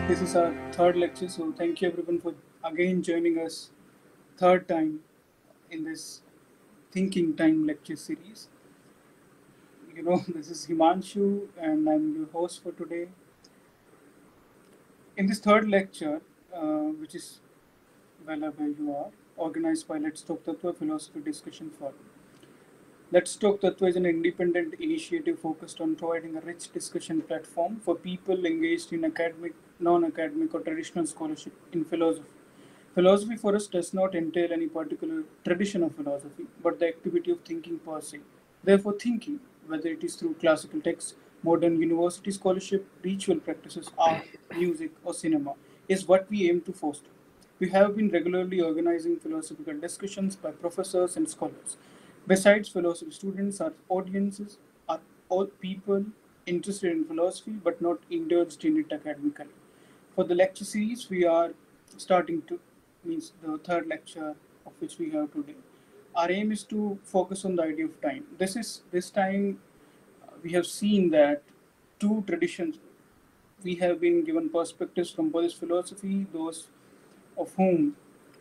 This is our third lecture, so thank you everyone for again joining us third time in this Thinking Time lecture series. This is Himanshu and I'm your host for today. In this third lecture, which is where you are, organized by Let's Talk Tattva Philosophy Discussion Forum. Let's Talk Tattva is an independent initiative focused on providing a rich discussion platform for people engaged in academic, non-academic or traditional scholarship in philosophy. Philosophy for us does not entail any particular tradition of philosophy, but the activity of thinking per se. Therefore, thinking, whether it is through classical texts, modern university scholarship, ritual practices, art, music, or cinema, is what we aim to foster. We have been regularly organizing philosophical discussions by professors and scholars. Besides philosophy students, our audiences are all people interested in philosophy but not indulged in it academically. For the lecture series, we are starting to means the third lecture of which we have today. Our aim is to focus on the idea of time. This time we have seen that two traditions we have been given perspectives from Buddhist philosophy, those of whom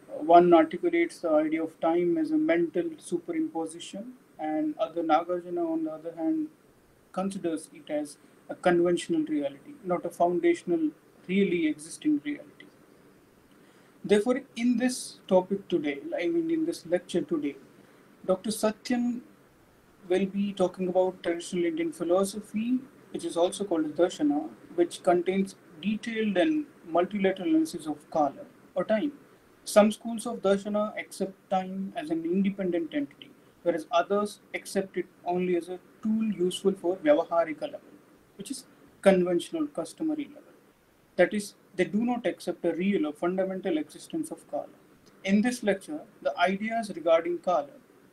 one articulates the idea of time as a mental superimposition, and other Nagarjuna, on the other hand, considers it as a conventional reality, not a foundational, really existing reality. Therefore, in this topic today, in this lecture today, Dr. Satyan will be talking about traditional Indian philosophy, which is also called as Darshana, which contains detailed and multilateral analysis of Kala or time. Some schools of Darshana accept time as an independent entity, whereas others accept it only as a tool useful for Vyavaharika level, which is conventional, customary level. That is, they do not accept a real or fundamental existence of Kala. In this lecture, the ideas regarding Kala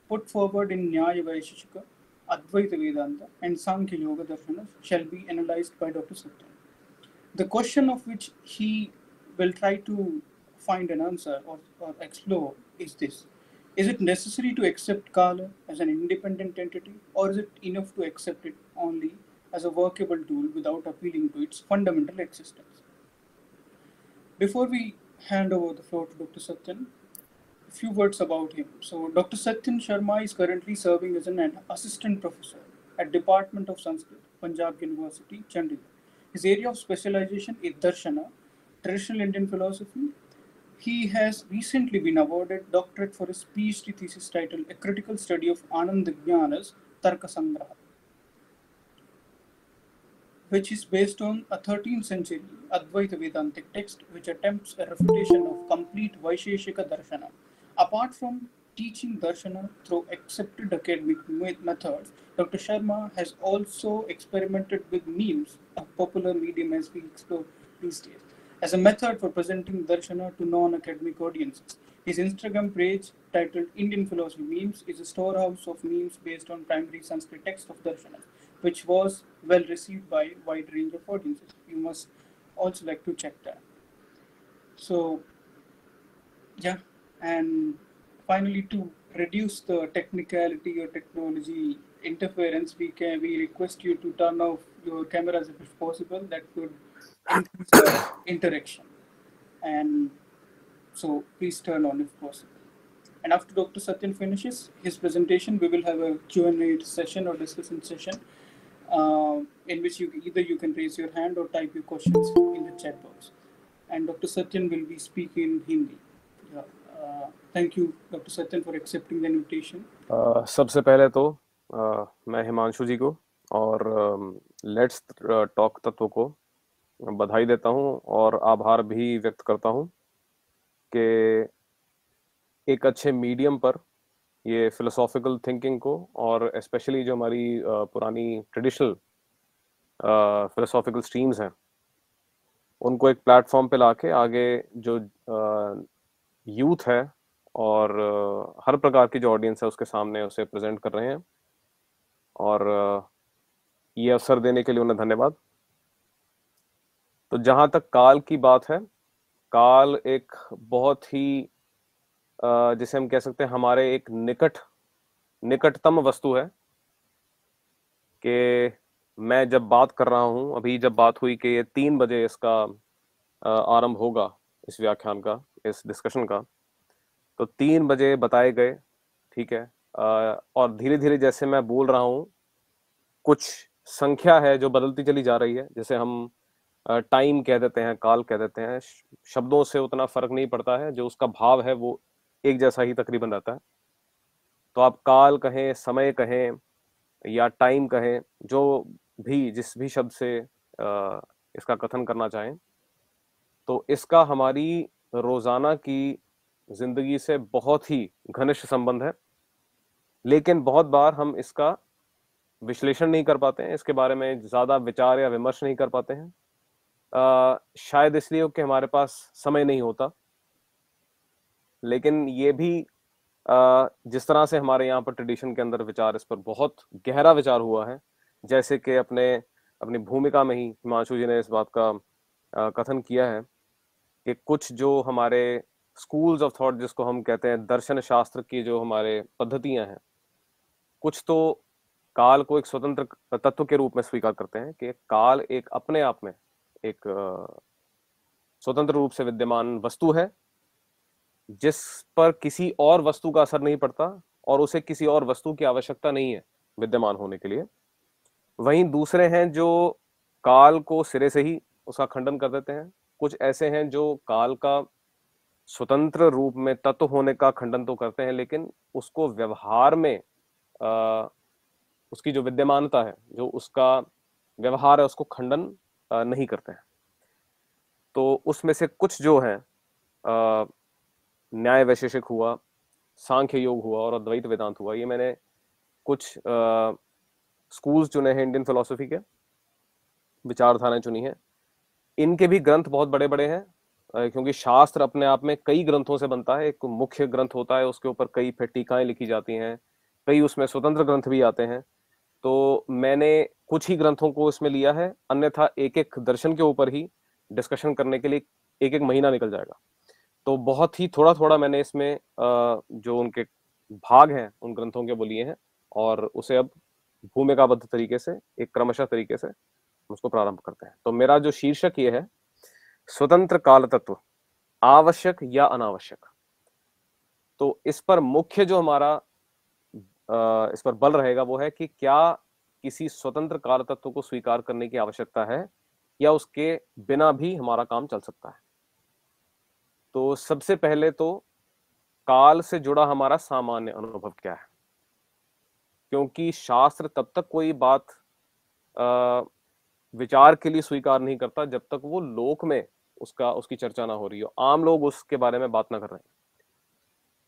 put forward in Nyaya Vaisheshika, Advaita Vedanta, and Sankhya Yoga Darshanas shall be analyzed by Dr. Satyan. The question of which he will try to find an answer or explore is this. Is it necessary to accept Kala as an independent entity, or is it enough to accept it only as a workable tool without appealing to its fundamental existence? Before we hand over the floor to Dr. Satyan, a few words about him. So, Dr. Satyan Sharma is currently serving as an assistant professor at Department of Sanskrit, Punjab University, Chandigarh. His area of specialization is Darshana, traditional Indian philosophy. He has recently been awarded doctorate for his PhD thesis titled A Critical Study of Anand Jnana's Tarka Sangraha, which is based on a 13th century Advaita Vedantic text which attempts a refutation of complete Vaisheshika Darshana. Apart from teaching Darshana through accepted academic methods, Dr. Sharma has also experimented with memes, a popular medium as we explore these days, as a method for presenting Darshana to non-academic audiences. His Instagram page, titled Indian Philosophy Memes, is a storehouse of memes based on primary Sanskrit text of Darshana, which was well received by a wide range of audiences. You must also like to check that. So, yeah, and finally, to reduce the technicality or technology interference, we request you to turn off your cameras if it's possible. That could increase the interaction. And so please turn on if possible. And after Dr. Satyan finishes his presentation, we will have a Q&A session or discussion session in which you can raise your hand or type your questions in the chat box. And Dr. Satyan will be speaking in Hindi. Yeah. Thank you, Dr. Satyan, for accepting the invitation. सबसे पहले तो मैं हिमांशु जी को और let's talk तत्व को बधाई देता हूं और आभार भी व्यक्त करता हूं कि एक अच्छे मीडियम पर ये फिलोसॉफिकल थिंकिंग को और स्पेशली जो हमारी पुरानी ट्रेडिशनल फिलोसॉफिकल स्ट्रीम्स हैं उनको एक प्लेटफॉर्म पे लाके आगे जो यूथ है और हर प्रकार की जो ऑडियंस है उसके सामने उसे प्रेजेंट कर रहे हैं और ये अवसर देने के लिए उन्हें धन्यवाद। तो जहां तक काल की बात है, काल एक बहुत ही जिसे हम कह सकते हैं हमारे एक निकटतम वस्तु है कि मैं जब बात कर रहा हूं, अभी जब बात हुई कि ये 3 बजे इसका आरंभ होगा इस व्याख्यान का, इस डिस्कशन का, तो 3 बजे बताए गए, ठीक है। और धीरे धीरे जैसे मैं बोल रहा हूँ, कुछ संख्या है जो बदलती चली जा रही है, जैसे हम टाइम कह देते हैं, काल कह देते हैं, शब्दों से उतना फर्क नहीं पड़ता है, जो उसका भाव है वो एक जैसा ही तकरीबन रहता है। तो आप काल कहें, समय कहें या टाइम कहें, जो भी जिस भी शब्द से इसका कथन करना चाहें, तो इसका हमारी रोजाना की जिंदगी से बहुत ही घनिष्ठ संबंध है। लेकिन बहुत बार हम इसका विश्लेषण नहीं कर पाते हैं, इसके बारे में ज्यादा विचार या विमर्श नहीं कर पाते हैं, शायद इसलिए कि हमारे पास समय नहीं होता। लेकिन ये भी जिस तरह से हमारे यहाँ पर ट्रेडिशन के अंदर विचार, इस पर बहुत गहरा विचार हुआ है, जैसे कि अपनी भूमिका में ही हिमांशु जी ने इस बात का कथन किया है कि कुछ जो हमारे स्कूल्स ऑफ थॉट, जिसको हम कहते हैं दर्शन शास्त्र की जो हमारे पद्धतियां हैं, कुछ तो काल को एक स्वतंत्र तत्व के रूप में स्वीकार करते हैं कि काल एक अपने आप में एक स्वतंत्र रूप से विद्यमान वस्तु है, जिस पर किसी और वस्तु का असर नहीं पड़ता और उसे किसी और वस्तु की आवश्यकता नहीं है विद्यमान होने के लिए। वहीं दूसरे हैं जो काल को सिरे से ही उसका खंडन कर देते हैं। कुछ ऐसे हैं जो काल का स्वतंत्र रूप में तत्व होने का खंडन तो करते हैं, लेकिन उसको व्यवहार में उसकी जो विद्यमानता है, जो उसका व्यवहार है, उसको खंडन नहीं करते हैं। तो उसमें से कुछ जो है, न्याय वैशेषिक हुआ, सांख्य योग हुआ और अद्वैत वेदांत हुआ, ये मैंने कुछ स्कूल्स चुने हैं, इंडियन फिलोसफी के विचारधाराएं चुनी हैं। इनके भी ग्रंथ बहुत बड़े बड़े हैं, क्योंकि शास्त्र अपने आप में कई ग्रंथों से बनता है। एक मुख्य ग्रंथ होता है, उसके ऊपर कई फिर टीकाएं लिखी जाती हैं, कई उसमें स्वतंत्र ग्रंथ भी आते हैं। तो मैंने कुछ ही ग्रंथों को इसमें लिया है, अन्यथा एक एक दर्शन के ऊपर ही डिस्कशन करने के लिए एक एक महीना निकल जाएगा। तो बहुत ही थोड़ा थोड़ा मैंने इसमें जो उनके भाग हैं उन ग्रंथों के वो लिए हैं, और उसे अब भूमिकाबद्ध तरीके से, एक क्रमशः तरीके से उसको प्रारंभ करते हैं। तो मेरा जो शीर्षक ये है, स्वतंत्र काल तत्व, आवश्यक या अनावश्यक। तो इस पर मुख्य जो हमारा इस पर बल रहेगा वो है कि क्या किसी स्वतंत्र काल तत्व को स्वीकार करने की आवश्यकता है, या उसके बिना भी हमारा काम चल सकता है। तो सबसे पहले तो काल से जुड़ा हमारा सामान्य अनुभव क्या है, क्योंकि शास्त्र तब तक कोई बात विचार के लिए स्वीकार नहीं करता जब तक वो लोक में उसकी चर्चा ना हो रही हो, आम लोग उसके बारे में बात ना कर रहे हैं।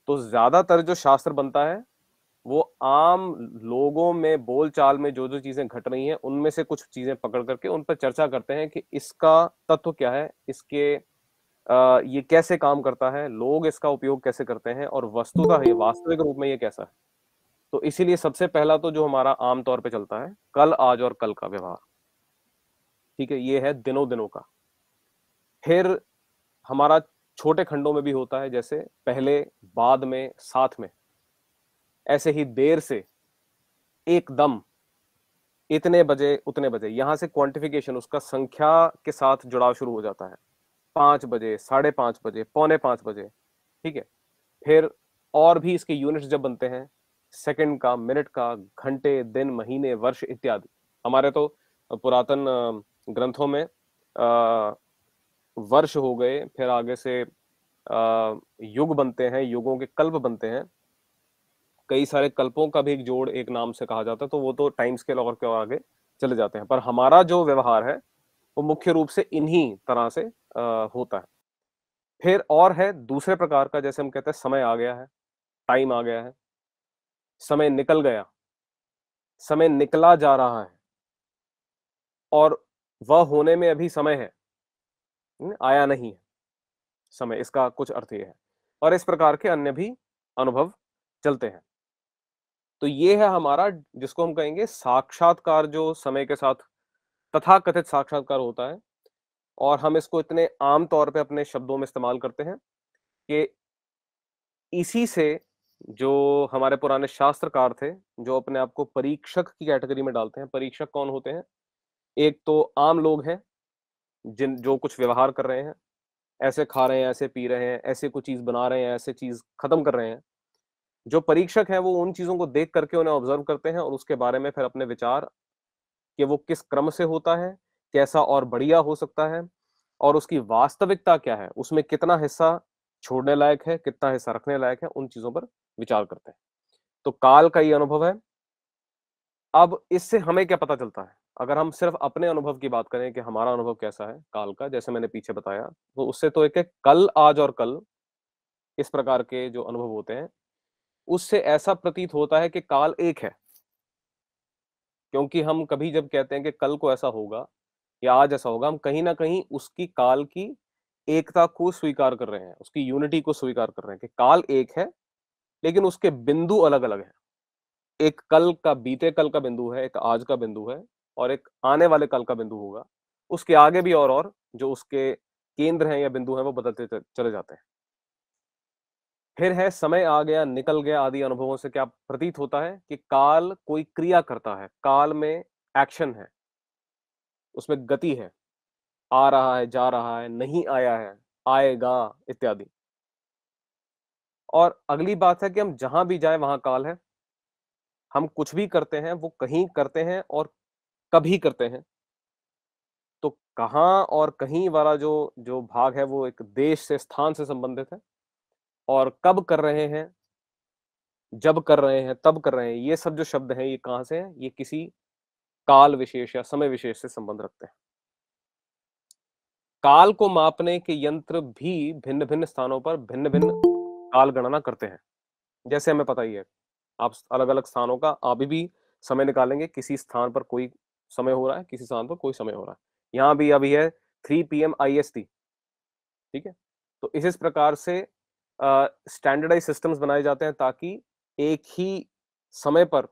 तो ज्यादातर जो शास्त्र बनता है वो आम लोगों में, बोलचाल में जो जो चीजें घट रही हैं, उनमें से कुछ चीजें पकड़ करके उन पर चर्चा करते हैं कि इसका तत्व क्या है, इसके ये कैसे काम करता है, लोग इसका उपयोग कैसे करते हैं, और वस्तुतः ये वास्तविक रूप में ये कैसा है। तो इसीलिए सबसे पहला तो जो हमारा आम तौर पे चलता है, कल, आज और कल का व्यवहार, ठीक है, ये है दिनों दिनों का। फिर हमारा छोटे खंडों में भी होता है, जैसे पहले, बाद में, साथ में, ऐसे ही देर से, एकदम, इतने बजे, उतने बजे, यहां से क्वांटिफिकेशन, उसका संख्या के साथ जुड़ाव शुरू हो जाता है। 5 बजे, 5:30 बजे, 4:45 बजे, ठीक है। फिर और भी इसके यूनिट्स जब बनते हैं, सेकंड का, मिनट का, घंटे, दिन, महीने, वर्ष इत्यादि। हमारे तो पुरातन ग्रंथों में वर्ष हो गए, फिर आगे से युग बनते हैं, युगों के कल्प बनते हैं, कई सारे कल्पों का भी एक जोड़ एक नाम से कहा जाता है। तो वो तो टाइम स्केल और के आगे चले जाते हैं, पर हमारा जो व्यवहार है वो मुख्य रूप से इन्हीं तरह से होता है। फिर और है दूसरे प्रकार का, जैसे हम कहते हैं समय आ गया है, टाइम आ गया है, समय निकल गया, समय निकला जा रहा है, और वह होने में अभी समय है, आया नहीं है समय, इसका कुछ अर्थ ये है। और इस प्रकार के अन्य भी अनुभव चलते हैं। तो ये है हमारा, जिसको हम कहेंगे साक्षात्कार, जो समय के साथ तथाकथित साक्षात्कार होता है। और हम इसको इतने आम तौर पे अपने शब्दों में इस्तेमाल करते हैं कि इसी से जो हमारे पुराने शास्त्रकार थे, जो अपने आप को परीक्षक की कैटेगरी में डालते हैं। परीक्षक कौन होते हैं? एक तो आम लोग हैं, जो कुछ व्यवहार कर रहे हैं, ऐसे खा रहे हैं, ऐसे पी रहे हैं, ऐसे कोई चीज बना रहे हैं, ऐसे चीज खत्म कर रहे हैं। जो परीक्षक है वो उन चीजों को देख करके उन्हें ऑब्जर्व करते हैं और उसके बारे में फिर अपने विचार कि वो किस क्रम से होता है, कैसा और बढ़िया हो सकता है, और उसकी वास्तविकता क्या है, उसमें कितना हिस्सा छोड़ने लायक है, कितना हिस्सा रखने लायक है, उन चीजों पर विचार करते हैं। तो काल का ये अनुभव है। अब इससे हमें क्या पता चलता है? अगर हम सिर्फ अपने अनुभव की बात करें कि हमारा अनुभव कैसा है काल का, जैसे मैंने पीछे बताया, तो उससे तो एक है कल, आज और कल, इस प्रकार के जो अनुभव होते हैं, उससे ऐसा प्रतीत होता है कि काल एक है। क्योंकि हम कभी जब कहते हैं कि कल को ऐसा होगा या आज ऐसा होगा, हम कहीं ना कहीं उसकी काल की एकता को स्वीकार कर रहे हैं, उसकी यूनिटी को स्वीकार कर रहे हैं कि काल एक है, लेकिन उसके बिंदु अलग अलग हैं। एक कल का, बीते कल का बिंदु है, एक आज का बिंदु है, और एक आने वाले कल का बिंदु होगा। उसके आगे भी और जो उसके केंद्र हैं या बिंदु हैं वो बदलते चले जाते हैं। फिर है समय आ गया, निकल गया आदि अनुभवों से क्या प्रतीत होता है कि काल कोई क्रिया करता है, काल में एक्शन है, उसमें गति है, आ रहा है, जा रहा है, नहीं आया है, आएगा, इत्यादि। और अगली बात है कि हम जहां भी जाएं वहां काल है। हम कुछ भी करते हैं वो कहीं करते हैं और कभी करते हैं। तो कहां और कहीं वाला जो जो भाग है वो एक देश से, स्थान से संबंधित है। और कब कर रहे हैं, जब कर रहे हैं, तब कर रहे हैं, ये सब जो शब्द हैं ये कहां से हैं? ये किसी काल विशेष या समय विशेष से संबंध रखते हैं। काल को मापने के यंत्र भी भिन्न भिन्न स्थानों पर भिन्न भिन्न काल गणना करते हैं। जैसे हमें पता ही है, आप अलग अलग स्थानों का अभी भी समय निकालेंगे, किसी स्थान पर कोई समय हो रहा है, किसी स्थान पर कोई समय हो रहा है। यहाँ भी अभी है 3 PM IST। ठीक है, तो इस प्रकार से स्टैंडर्डाइज सिस्टम्स बनाए जाते हैं ताकि एक ही समय पर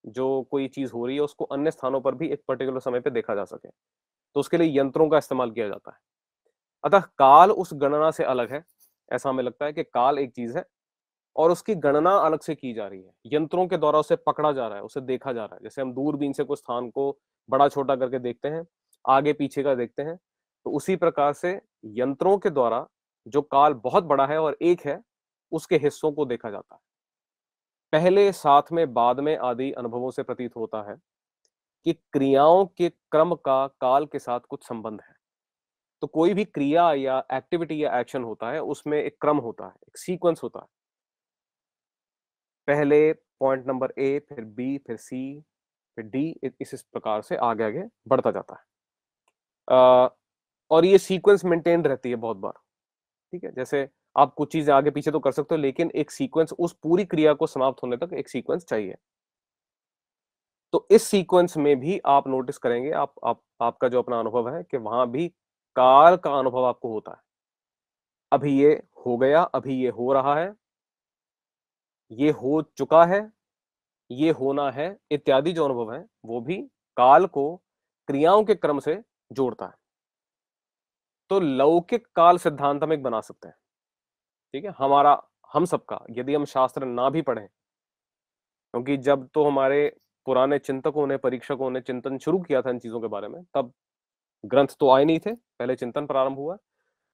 जो कोई चीज हो रही है उसको अन्य स्थानों पर भी एक पर्टिकुलर समय पे देखा जा सके। तो उसके लिए यंत्रों का इस्तेमाल किया जाता है। अतः काल उस गणना से अलग है। ऐसा हमें लगता है कि काल एक चीज है और उसकी गणना अलग से की जा रही है, यंत्रों के द्वारा उसे पकड़ा जा रहा है, उसे देखा जा रहा है। जैसे हम दूरबीन से कोई स्थान को बड़ा छोटा करके देखते हैं, आगे पीछे का देखते हैं, तो उसी प्रकार से यंत्रों के द्वारा जो काल बहुत बड़ा है और एक है, उसके हिस्सों को देखा जाता है। पहले, साथ में, बाद में आदि अनुभवों से प्रतीत होता है कि क्रियाओं के क्रम का काल के साथ कुछ संबंध है। तो कोई भी क्रिया या एक्टिविटी या एक्शन होता है, उसमें एक क्रम होता है, एक सीक्वेंस होता है। पहले पॉइंट नंबर ए, फिर बी, फिर सी, फिर डी, इस प्रकार से आगे आगे बढ़ता जाता है। और ये सीक्वेंस मेंटेन रहती है बहुत बार। ठीक है, जैसे आप कुछ चीजें आगे पीछे तो कर सकते हो, लेकिन एक सीक्वेंस, उस पूरी क्रिया को समाप्त होने तक एक सीक्वेंस चाहिए। तो इस सीक्वेंस में भी आप नोटिस करेंगे, आपका जो अपना अनुभव है कि वहां भी काल का अनुभव आपको होता है। अभी ये हो गया, अभी ये हो रहा है, ये हो चुका है, ये होना है, इत्यादि जो अनुभव है वो भी काल को क्रियाओं के क्रम से जोड़ता है। तो लौकिक काल सिद्धांत हम एक बना सकते हैं। ठीक है, हमारा, हम सबका, यदि हम शास्त्र ना भी पढ़ें, क्योंकि जब तो हमारे पुराने चिंतकों ने, परीक्षकों ने चिंतन शुरू किया था इन चीजों के बारे में, तब ग्रंथ तो आए नहीं थे, पहले चिंतन प्रारंभ हुआ।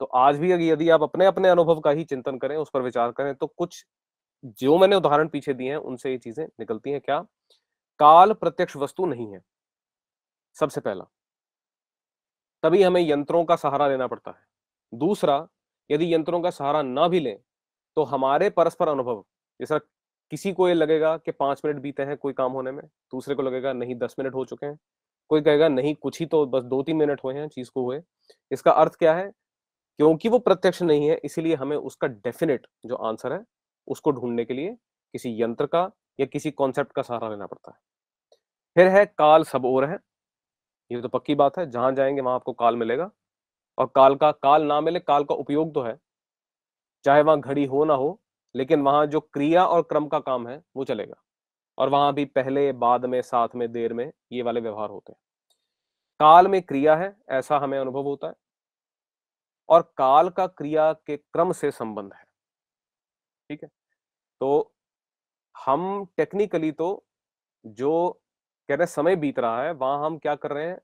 तो आज भी यदि आप अपने अपने अनुभव का ही चिंतन करें, उस पर विचार करें, तो कुछ जो मैंने उदाहरण पीछे दिए हैं उनसे ये चीजें निकलती हैं। क्या? काल प्रत्यक्ष वस्तु नहीं है, सबसे पहला। तभी हमें यंत्रों का सहारा लेना पड़ता है। दूसरा, यदि यंत्रों का सहारा ना भी लें तो हमारे परस्पर अनुभव, जैसा किसी को ये लगेगा कि 5 मिनट बीते हैं कोई काम होने में, दूसरे को लगेगा नहीं 10 मिनट हो चुके हैं, कोई कहेगा नहीं कुछ ही तो बस 2-3 मिनट हुए हैं चीज को हुए। इसका अर्थ क्या है? क्योंकि वो प्रत्यक्ष नहीं है, इसीलिए हमें उसका डेफिनेट जो आंसर है उसको ढूंढने के लिए किसी यंत्र का या किसी कॉन्सेप्ट का सहारा लेना पड़ता है। फिर है काल सब ओर है। ये तो पक्की बात है, जहां जाएंगे वहां आपको काल मिलेगा। और काल ना मिले, काल का उपयोग तो है, चाहे वहां घड़ी हो ना हो, लेकिन वहां जो क्रिया और क्रम का काम है वो चलेगा। और वहां भी पहले, बाद में, साथ में, देर में, ये वाले व्यवहार होते हैं। काल में क्रिया है, ऐसा हमें अनुभव होता है, और काल का क्रिया के क्रम से संबंध है। ठीक है, तो हम टेक्निकली तो जो कह रहे हैं समय बीत रहा है, वहां हम क्या कर रहे हैं?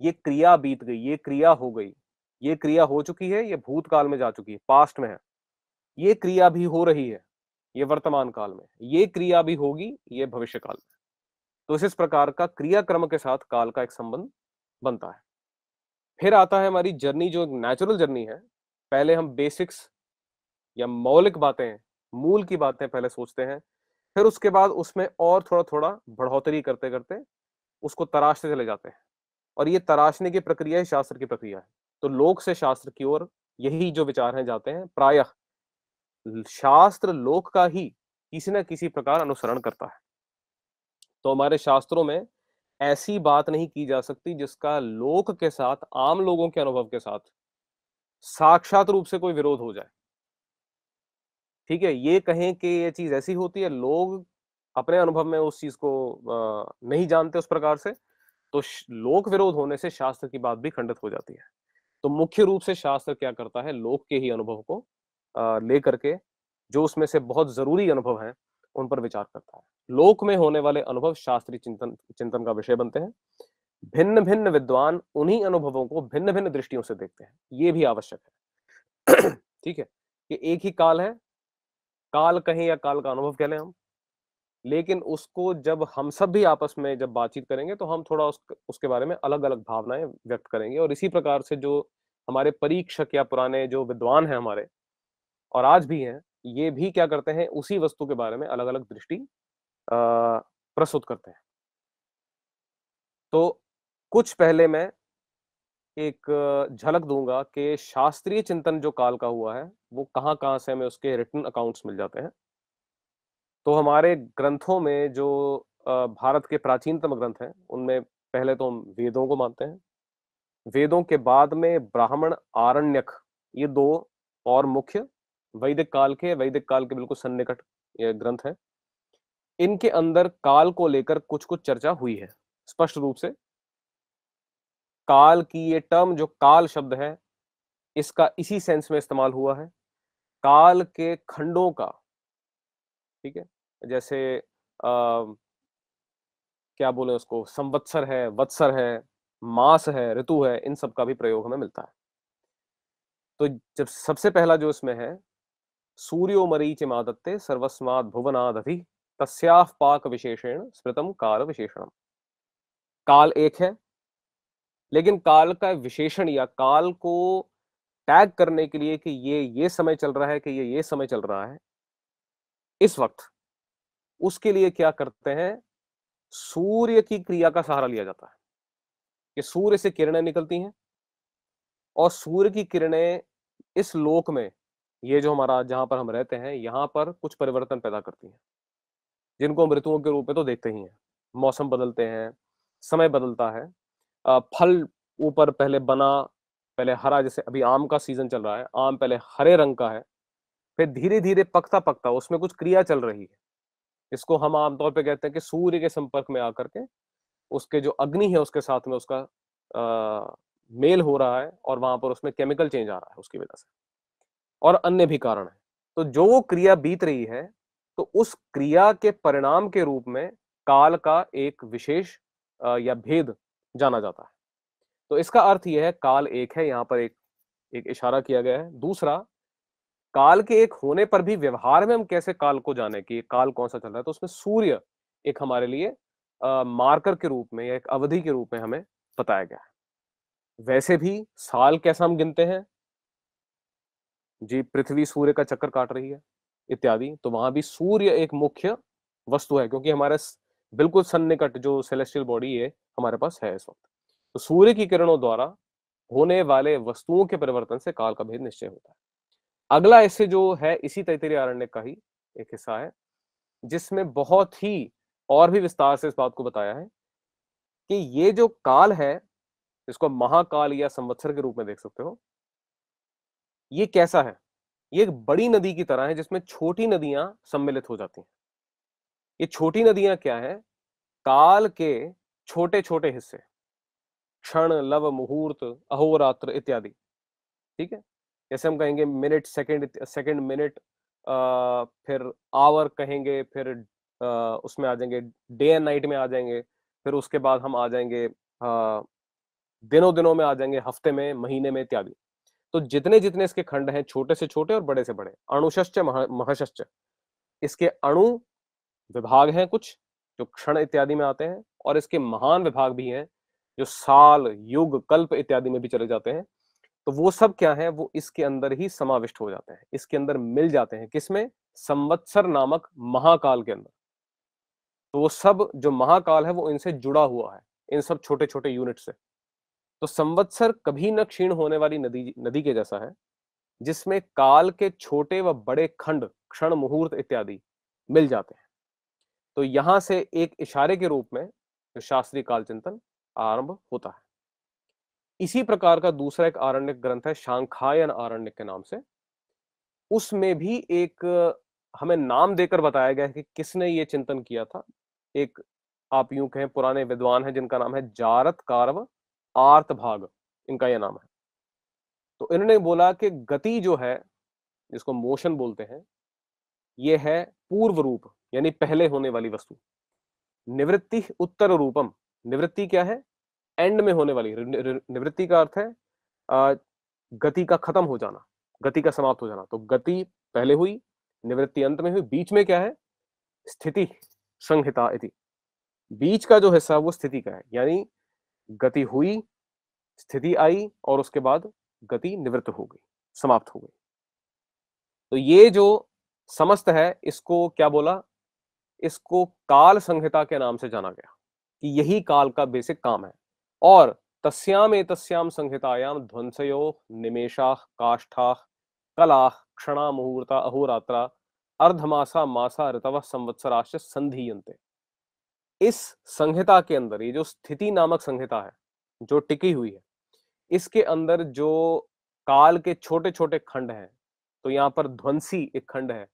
ये क्रिया बीत गई, ये क्रिया हो गई, ये क्रिया हो चुकी है, ये भूतकाल में जा चुकी है, पास्ट में है। ये क्रिया भी हो रही है, ये वर्तमान काल में। ये क्रिया भी होगी, ये भविष्य काल में। तो इस प्रकार का क्रियाक्रम के साथ काल का एक संबंध बनता है। फिर आता है हमारी जर्नी, जो नेचुरल जर्नी है। पहले हम बेसिक्स या मौलिक बातें, मूल की बातें पहले सोचते हैं, फिर उसके बाद उसमें और थोड़ा-थोड़ा बढ़ोतरी करते-करते उसको तराशते चले जाते हैं। और ये तराशने की प्रक्रिया ही शास्त्र की प्रक्रिया है। तो लोक से शास्त्र की ओर यही जो विचार हैं जाते हैं। प्रायः शास्त्र लोक का ही किसी न किसी प्रकार अनुसरण करता है। तो हमारे शास्त्रों में ऐसी बात नहीं की जा सकती जिसका लोक के साथ, आम लोगों के अनुभव के साथ साक्षात रूप से कोई विरोध हो जाए। ठीक है? ये कहें कि ये चीज़ ऐसी होती है, लोग अपने अनुभव में उस चीज़ को नहीं जानते उस प्रकार से, तो लोक विरोध होने से शास्त्र की बात भी खंडित हो जाती है। तो मुख्य रूप से शास्त्र क्या करता है, लोक के ही अनुभव को लेकर के, जो उसमें से बहुत जरूरी अनुभव हैं, उन पर विचार करता है। लोक में होने वाले अनुभव शास्त्रीय चिंतन चिंतन का विषय बनते हैं। भिन्न भिन्न विद्वान उन्हीं अनुभवों को भिन्न भिन्न दृष्टियों से देखते हैं, ये भी आवश्यक है। ठीक है, कि एक ही काल है, काल कहें या काल का अनुभव कह लें हम, लेकिन उसको जब हम सब भी आपस में जब बातचीत करेंगे तो हम थोड़ा उसके बारे में अलग अलग भावनाएं व्यक्त करेंगे। और इसी प्रकार से जो हमारे परीक्षक या पुराने जो विद्वान हैं हमारे, और आज भी हैं, ये भी क्या करते हैं, उसी वस्तु के बारे में अलग अलग दृष्टि प्रस्तुत करते हैं। तो कुछ पहले मैं एक झलक दूंगा कि शास्त्रीय चिंतन जो काल का हुआ है, वो कहाँ कहाँ से हमें उसके रिटन अकाउंट्स मिल जाते हैं। तो हमारे ग्रंथों में जो भारत के प्राचीनतम ग्रंथ हैं, उनमें पहले तो हम वेदों को मानते हैं। वेदों के बाद में ब्राह्मण, आरण्यक, ये दो और मुख्य वैदिक काल के बिल्कुल सन्निकट ये ग्रंथ हैं। इनके अंदर काल को लेकर कुछ कुछ चर्चा हुई है। स्पष्ट रूप से काल की ये टर्म, जो काल शब्द है, इसका इसी सेंस में इस्तेमाल हुआ है, काल के खंडों का। ठीक है, जैसे क्या बोले उसको, संवत्सर है, वत्सर है, मास है, ऋतु है, इन सब का भी प्रयोग हमें मिलता है। तो जब सबसे पहला जो इसमें है, सूर्यो मरीचिमादत्ते सर्वस्मात् भुवनादधि तस्याः पाक विशेषेण स्मृतम काल विशेषणम। काल एक है, लेकिन काल का विशेषण या काल को टैग करने के लिए कि ये समय चल रहा है, कि ये समय चल रहा है इस वक्त, उसके लिए क्या करते हैं, सूर्य की क्रिया का सहारा लिया जाता है। कि सूर्य से किरणें निकलती हैं और सूर्य की किरणें इस लोक में, ये जो हमारा जहां पर हम रहते हैं, यहां पर कुछ परिवर्तन पैदा करती हैं, जिनको हम ऋतुओं के रूप में तो देखते ही हैं। मौसम बदलते हैं, समय बदलता है, फल ऊपर पहले बना, पहले हरा, जैसे अभी आम का सीजन चल रहा है, आम पहले हरे रंग का है, फिर धीरे धीरे पकता पकता उसमें कुछ क्रिया चल रही है, इसको हम आमतौर पे कहते हैं कि सूर्य के संपर्क में आकर के उसके जो अग्नि है उसके साथ में उसका मेल हो रहा है, और वहां पर उसमें केमिकल चेंज आ रहा है उसकी वजह से, और अन्य भी कारण है। तो जो वो क्रिया बीत रही है, तो उस क्रिया के परिणाम के रूप में काल का एक विशेष या भेद जाना जाता है। तो इसका अर्थ यह है, काल एक है, यहाँ पर एक एक इशारा किया गया है। दूसरा, काल के एक होने पर भी व्यवहार में हम कैसे काल को जाने कि काल कौन सा चल रहा है, तो उसमें सूर्य एक हमारे लिए मार्कर के रूप में या एक अवधि के रूप में हमें बताया गया है। वैसे भी साल कैसा हम गिनते हैं जी, पृथ्वी सूर्य का चक्कर काट रही है इत्यादि, तो वहां भी सूर्य एक मुख्य वस्तु है, क्योंकि हमारे बिल्कुल सन्निकट जो सेलेस्टियल बॉडी है हमारे पास है इस वक्त। तो सूर्य की किरणों द्वारा होने वाले वस्तुओं के परिवर्तन से काल का भेद निश्चय होता है। अगला इससे जो है, इसी तैत्तिरीय आरण्य का ही एक हिस्सा है, जिसमें बहुत ही और भी विस्तार से इस बात को बताया है कि ये जो काल है, इसको महाकाल या संवत्सर के रूप में देख सकते हो, ये कैसा है, ये एक बड़ी नदी की तरह है जिसमें छोटी नदियां सम्मिलित हो जाती हैं। ये छोटी नदियां क्या है, काल के छोटे छोटे हिस्से, क्षण, लव, मुहूर्त, अहोरात्र इत्यादि। ठीक है, जैसे हम कहेंगे मिनट, सेकंड, सेकंड मिनट, फिर आवर कहेंगे, फिर उसमें आ जाएंगे डे एंड नाइट में आ जाएंगे, फिर उसके बाद हम आ जाएंगे दिनों दिनों में आ जाएंगे, हफ्ते में, महीने में इत्यादि। तो जितने जितने इसके खंड हैं, छोटे से छोटे और बड़े से बड़े, अणुश्च महश्च, इसके अणु विभाग हैं कुछ जो क्षण इत्यादि में आते हैं, और इसके महान विभाग भी हैं जो साल, युग, कल्प इत्यादि में भी चले जाते हैं। तो वो सब क्या है, वो इसके अंदर ही समाविष्ट हो जाते हैं, इसके अंदर मिल जाते हैं। किसमें? संवत्सर नामक महाकाल के अंदर। तो वो सब जो महाकाल है वो इनसे जुड़ा हुआ है, इन सब छोटे छोटे यूनिट से। तो संवत्सर कभी न क्षीण होने वाली नदी के जैसा है, जिसमें काल के छोटे व बड़े खंड, क्षण, मुहूर्त इत्यादि मिल जाते हैं। तो यहां से एक इशारे के रूप में जो शास्त्रीय काल चिंतन आरंभ होता है। इसी प्रकार का दूसरा एक आरण्यक ग्रंथ है शांखायन आरण्यक के नाम से। उसमें भी एक हमें नाम देकर बताया गया है कि किसने ये चिंतन किया था। एक आप यूं कहें पुराने विद्वान है जिनका नाम है जारत कारव आर्तभाग, इनका यह नाम है। तो इन्होंने बोला कि गति जो है, जिसको मोशन बोलते हैं, ये है पूर्व रूप, यानी पहले होने वाली वस्तु। निवृत्ति उत्तर रूपम, निवृत्ति क्या है? एंड में होने वाली। निवृत्ति का अर्थ है गति का खत्म हो जाना, गति का समाप्त हो जाना। तो गति पहले हुई, निवृत्ति अंत में हुई, बीच में क्या है? स्थिति संहिता इति। बीच का जो हिस्सा वो स्थिति का है, यानी गति हुई, स्थिति आई और उसके बाद गति निवृत्त हो गई, समाप्त हो गई। तो ये जो समस्त है, इसको क्या बोला? इसको काल संहिता के नाम से जाना गया कि यही काल का बेसिक काम है। और तस्याम एतस्याम संहितायाम ध्वंसयो निमेषा काष्ठा कला क्षणा मुहूर्ता अहोरात्रा अर्धमासा मासा ऋतव संवत्सराश्च संधीयन्ते। इस संहिता के अंदर, ये जो स्थिति नामक संहिता है जो टिकी हुई है, इसके अंदर जो काल के छोटे छोटे खंड हैं, तो यहाँ पर ध्वंसी एक खंड है,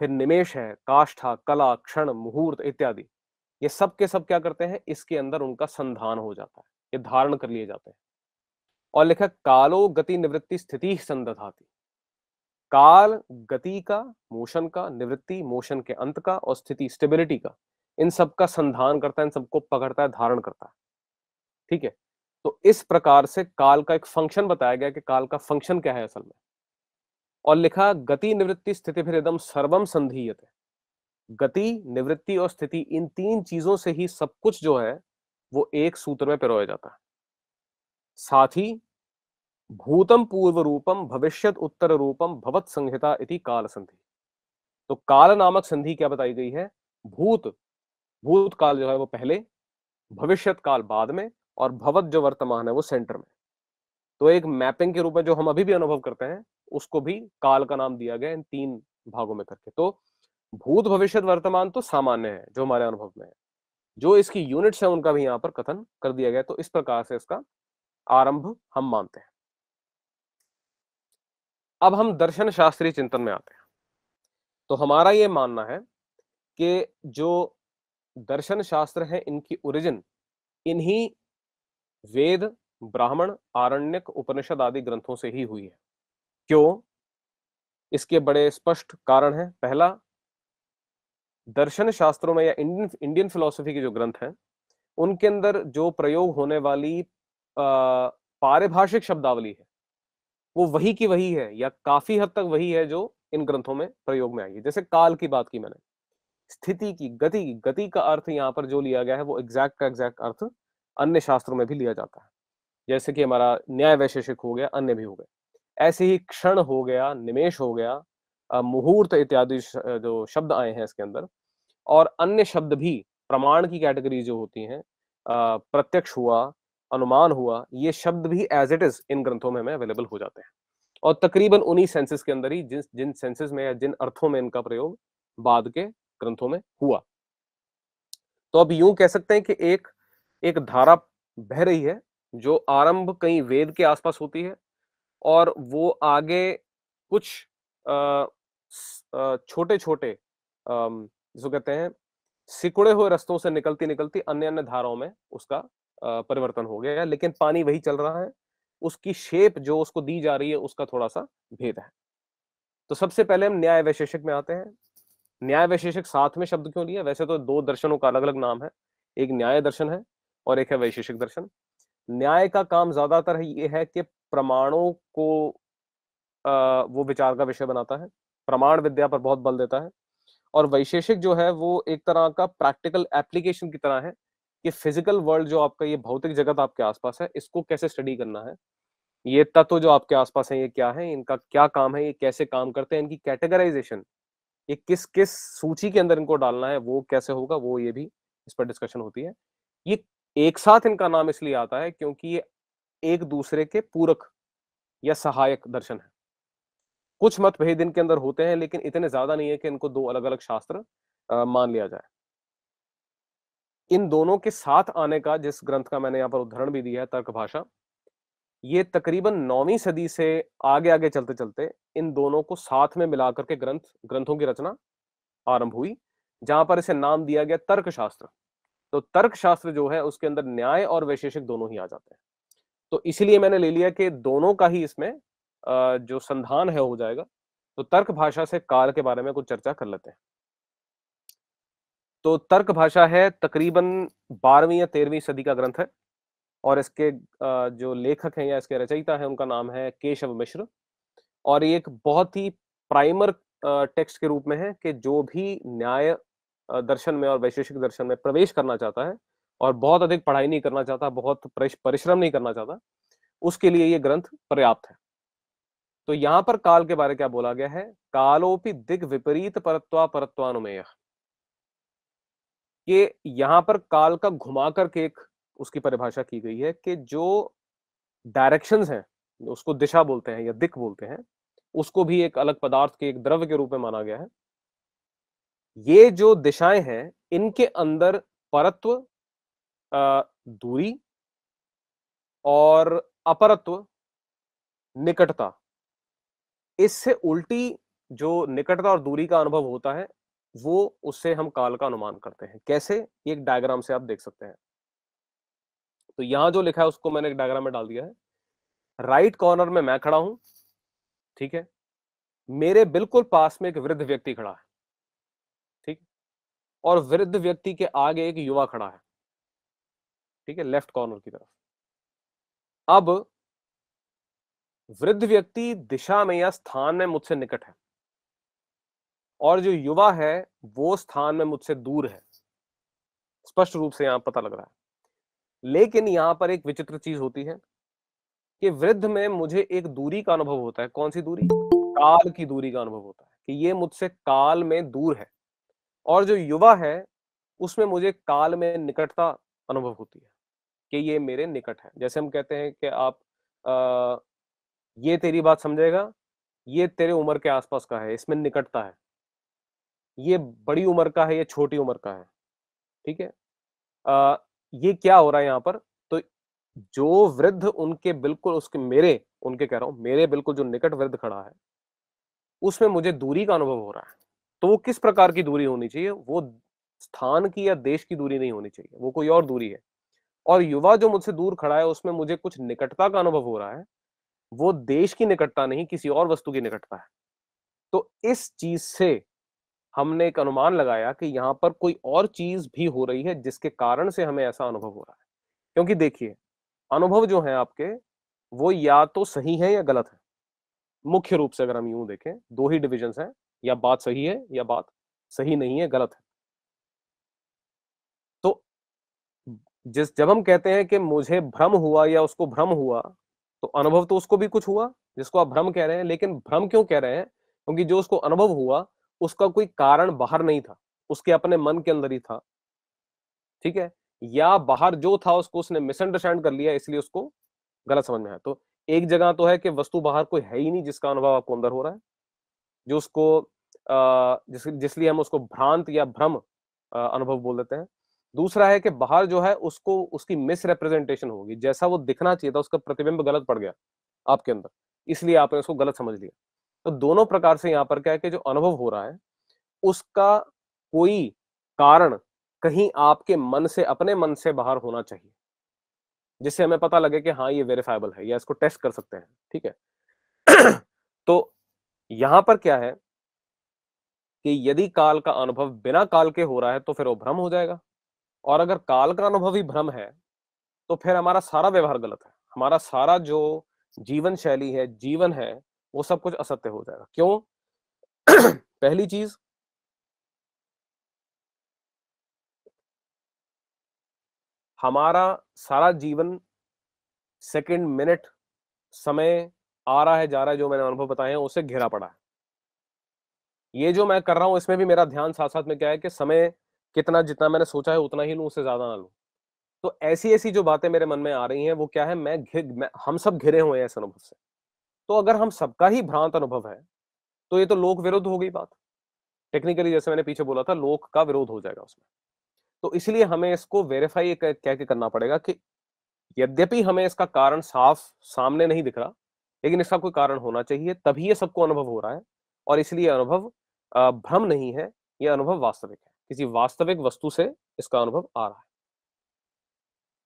फिर निमेष है, काष्ठा, कला, क्षण, मुहूर्त इत्यादि, ये सब के सब क्या करते हैं? इसके अंदर उनका संधान हो जाता है, ये धारण कर लिए जाते हैं। और लिखा कालो गति निवृत्ति स्थिति संदधाति। काल गति का, मोशन का, निवृत्ति मोशन के अंत का, और स्थिति स्टेबिलिटी का, इन सब का संधान करता है, इन सबको पकड़ता है, धारण करता है। ठीक है। तो इस प्रकार से काल का एक फंक्शन बताया गया कि काल का फंक्शन क्या है असल में। और लिखा गति निवृत्ति स्थिति फिर एकदम सर्वम संधीयते। गति, निवृत्ति और स्थिति, इन तीन चीजों से ही सब कुछ जो है वो एक सूत्र में पिरोया जाता है। साथ ही भूतम पूर्व रूपम भविष्यत उत्तर रूपम भवत संहिता इति काल संधि। तो काल नामक संधि क्या बताई गई है? भूत काल जो है वो पहले, भविष्यत काल बाद में, और भवत जो वर्तमान है वो सेंटर में। तो एक मैपिंग के रूप में जो हम अभी भी अनुभव करते हैं, उसको भी काल का नाम दिया गया इन तीन भागों में करके। तो भूत, भविष्यत, वर्तमान तो सामान्य है जो हमारे अनुभव में है, जो इसकी यूनिट्स है उनका भी यहाँ पर कथन कर दिया गया। तो इस प्रकार से इसका आरंभ हम मानते हैं। अब हम दर्शन शास्त्रीय चिंतन में आते हैं। तो हमारा ये मानना है कि जो दर्शन शास्त्र है, इनकी ओरिजिन इन्हीं वेद, ब्राह्मण, आरण्यक, उपनिषद आदि ग्रंथों से ही हुई है। क्यों? इसके बड़े स्पष्ट कारण हैं। पहला, दर्शन शास्त्रों में या इंडियन फिलॉसफी के जो ग्रंथ हैं, उनके अंदर जो प्रयोग होने वाली पारिभाषिक शब्दावली है, वो वही की वही है या काफी हद तक वही है जो इन ग्रंथों में प्रयोग में आई है। जैसे काल की बात की मैंने, स्थिति की, गति का अर्थ यहाँ पर जो लिया गया है वो एग्जैक्ट का एग्जैक्ट अर्थ अन्य शास्त्रों में भी लिया जाता है। जैसे कि हमारा न्याय वैशेषिक हो गया, अन्य भी हो गए। ऐसे ही क्षण हो गया, निमेष हो गया, मुहूर्त इत्यादि जो शब्द आए हैं इसके अंदर, और अन्य शब्द भी प्रमाण की कैटेगरी जो होती हैं, प्रत्यक्ष हुआ, अनुमान हुआ, ये शब्द भी एज इट इज इन ग्रंथों में हमें अवेलेबल हो जाते हैं। और तकरीबन उन्हीं सेंसेस के अंदर ही जिन सेंसेस में या जिन अर्थों में इनका प्रयोग बाद के ग्रंथों में हुआ। तो अब यूं कह सकते हैं कि एक धारा बह रही है जो आरंभ कहीं वेद के आसपास होती है, और वो आगे कुछ छोटे छोटे जिसको कहते हैं सिकुड़े हुए रास्तों से निकलती निकलती अन्य अन्य धाराओं में उसका परिवर्तन हो गया, लेकिन पानी वही चल रहा है, उसकी शेप जो उसको दी जा रही है उसका थोड़ा सा भेद है। तो सबसे पहले हम न्याय वैशेषिक में आते हैं। न्याय वैशेषिक साथ में शब्द क्यों लिया? वैसे तो दो दर्शनों का अलग अलग नाम है, एक न्याय दर्शन है और एक है वैशेषिक दर्शन। न्याय का काम ज्यादातर ये है कि प्रमाणों को वो विचार का विषय बनाता है, प्रमाण विद्या पर बहुत बल देता है। और वैशेषिक जो है वो एक तरह का प्रैक्टिकल एप्लीकेशन की तरह है कि फिजिकल वर्ल्ड जो आपका, ये भौतिक जगत आपके आसपास है, इसको कैसे स्टडी करना है, ये तत्व जो आपके आसपास है ये क्या है, इनका क्या काम है, ये कैसे काम करते हैं, इनकी कैटेगराइजेशन, ये किस किस सूची के अंदर इनको डालना है, वो कैसे होगा, वो ये भी इस पर डिस्कशन होती है। ये एक साथ इनका नाम इसलिए आता है क्योंकि ये एक दूसरे के पूरक या सहायक दर्शन है। कुछ मतभेद इनके अंदर होते हैं लेकिन इतने ज्यादा नहीं है कि इनको दो अलग अलग शास्त्र मान लिया जाए। इन दोनों के साथ आने का, जिस ग्रंथ का मैंने यहाँ पर उदाहरण भी दिया है, तर्क भाषा, ये तकरीबन 9वीं सदी से आगे आगे चलते चलते इन दोनों को साथ में मिलाकर के ग्रंथों की रचना आरंभ हुई, जहां पर इसे नाम दिया गया तर्कशास्त्र। तो तर्कशास्त्र जो है उसके अंदर न्याय और वैशेषिक दोनों ही आ जाते हैं। तो इसीलिए मैंने ले लिया कि दोनों का ही इसमें जो संधान है हो जाएगा। तो तर्क भाषा से काल के बारे में कुछ चर्चा कर लेते हैं। तो तर्क भाषा है तकरीबन 12वीं या 13वीं सदी का ग्रंथ है, और इसके जो लेखक हैं या इसके रचयिता हैं उनका नाम है केशव मिश्र। और ये एक बहुत ही प्राइमर टेक्स्ट के रूप में है कि जो भी न्याय दर्शन में और वैशेषिक दर्शन में प्रवेश करना चाहता है और बहुत अधिक पढ़ाई नहीं करना चाहता, बहुत परिश्रम नहीं करना चाहता, उसके लिए ये ग्रंथ पर्याप्त है। तो यहां पर काल के बारे क्या बोला गया है? कालोपि दिग विपरीत परत्वा परत्वानुमेय। कि यहां पर काल का घुमा करके एक उसकी परिभाषा की गई है कि जो डायरेक्शंस हैं, उसको दिशा बोलते हैं या दिक बोलते हैं, उसको भी एक अलग पदार्थ के, एक द्रव्य के रूप में माना गया है। ये जो दिशाएं हैं इनके अंदर परत्व, दूरी, और अपरत्व, निकटता, इससे उल्टी जो निकटता और दूरी का अनुभव होता है, वो उससे हम काल का अनुमान करते हैं। कैसे? एक डायग्राम से आप देख सकते हैं। तो यहां जो लिखा है उसको मैंने एक डायग्राम में डाल दिया है। राइट कॉर्नर में मैं खड़ा हूं, ठीक है, मेरे बिल्कुल पास में एक वृद्ध व्यक्ति खड़ा है, ठीक, और वृद्ध व्यक्ति के आगे एक युवा खड़ा है, ठीक है, लेफ्ट कॉर्नर की तरफ। अब वृद्ध व्यक्ति दिशा में या स्थान में मुझसे निकट है, और जो युवा है वो स्थान में मुझसे दूर है। स्पष्ट रूप से यहां पता लग रहा है। लेकिन यहां पर एक विचित्र चीज होती है कि वृद्ध में मुझे एक दूरी का अनुभव होता है। कौन सी दूरी? काल की दूरी का अनुभव होता है कि ये मुझसे काल में दूर है। और जो युवा है उसमें मुझे काल में निकटता अनुभव होती है कि ये मेरे निकट है। जैसे हम कहते हैं कि आप ये तेरी बात समझेगा, ये तेरे उम्र के आसपास का है, इसमें निकटता है। ये बड़ी उम्र का है, ये छोटी उम्र का है, ठीक है। ये क्या हो रहा है यहाँ पर? तो जो वृद्ध उनके बिल्कुल उसके मेरे उनके कह रहा हूं, मेरे बिल्कुल जो निकट वृद्ध खड़ा है, उसमें मुझे दूरी का अनुभव हो रहा है। तो वो किस प्रकार की दूरी होनी चाहिए? वो स्थान की या देश की दूरी नहीं होनी चाहिए, वो कोई और दूरी है। और युवा जो मुझसे दूर खड़ा है उसमें मुझे कुछ निकटता का अनुभव हो रहा है, वो देश की निकटता नहीं, किसी और वस्तु की निकटता है। तो इस चीज से हमने एक अनुमान लगाया कि यहां पर कोई और चीज भी हो रही है जिसके कारण से हमें ऐसा अनुभव हो रहा है। क्योंकि देखिए, अनुभव जो है आपके, वो या तो सही है या गलत है। मुख्य रूप से अगर हम यूं देखें, दो ही डिविजन्स हैं, या बात सही है या बात सही नहीं है, गलत है। तो जब हम कहते हैं कि मुझे भ्रम हुआ या उसको भ्रम हुआ, तो अनुभव तो उसको भी कुछ हुआ जिसको आप भ्रम कह रहे हैं। लेकिन भ्रम क्यों कह रहे हैं? क्योंकि जो उसको अनुभव हुआ उसका कोई कारण बाहर नहीं था, उसके अपने मन के अंदर ही था, ठीक है। या बाहर जो था उसको उसने मिसअंडरस्टैंड कर लिया, इसलिए उसको गलत समझ में आया। तो एक जगह तो है कि वस्तु बाहर कोई है ही नहीं जिसका अनुभव आपको अंदर हो रहा है, जो उसको जिसलिए हम उसको भ्रांत या भ्रम अनुभव बोल देते हैं। दूसरा है कि बाहर जो है उसको उसकी मिस रिप्रेजेंटेशन होगी, जैसा वो दिखना चाहिए था उसका प्रतिबिंब गलत पड़ गया आपके अंदर, इसलिए आपने उसको गलत समझ लिया। तो दोनों प्रकार से यहाँ पर क्या है कि जो अनुभव हो रहा है उसका कोई कारण कहीं आपके मन से, अपने मन से बाहर होना चाहिए, जिससे हमें पता लगे कि हाँ ये वेरीफाइबल है या इसको टेस्ट कर सकते हैं, ठीक है। तो यहां पर क्या है कि यदि काल का अनुभव बिना काल के हो रहा है तो फिर वो भ्रम हो जाएगा। और अगर काल का अनुभव ही भ्रम है तो फिर हमारा सारा व्यवहार गलत है। हमारा सारा जो जीवन शैली है, जीवन है, वो सब कुछ असत्य हो जाएगा। क्यों? पहली चीज, हमारा सारा जीवन, सेकंड, मिनट, समय आ रहा है, जा रहा है, जो मैंने अनुभव बताए हैं उससे घिरा पड़ा है। ये जो मैं कर रहा हूं इसमें भी मेरा ध्यान साथ साथ में क्या है कि समय कितना, जितना मैंने सोचा है उतना ही लूं, उससे ज्यादा ना लूं। तो ऐसी ऐसी जो बातें मेरे मन में आ रही हैं वो क्या है, हम सब घिरे हुए हैं इस अनुभव से। तो अगर हम सबका ही भ्रांत अनुभव है तो ये तो लोक विरुद्ध हो गई बात। टेक्निकली जैसे मैंने पीछे बोला था, लोक का विरोध हो जाएगा उसमें। तो इसलिए हमें इसको वेरीफाई कह के करना पड़ेगा कि यद्यपि हमें इसका कारण साफ सामने नहीं दिख रहा, लेकिन इसका कोई कारण होना चाहिए, तभी ये सबको अनुभव हो रहा है। और इसलिए अनुभव भ्रम नहीं है, यह अनुभव वास्तविक है, किसी वास्तविक वस्तु से इसका अनुभव आ रहा है।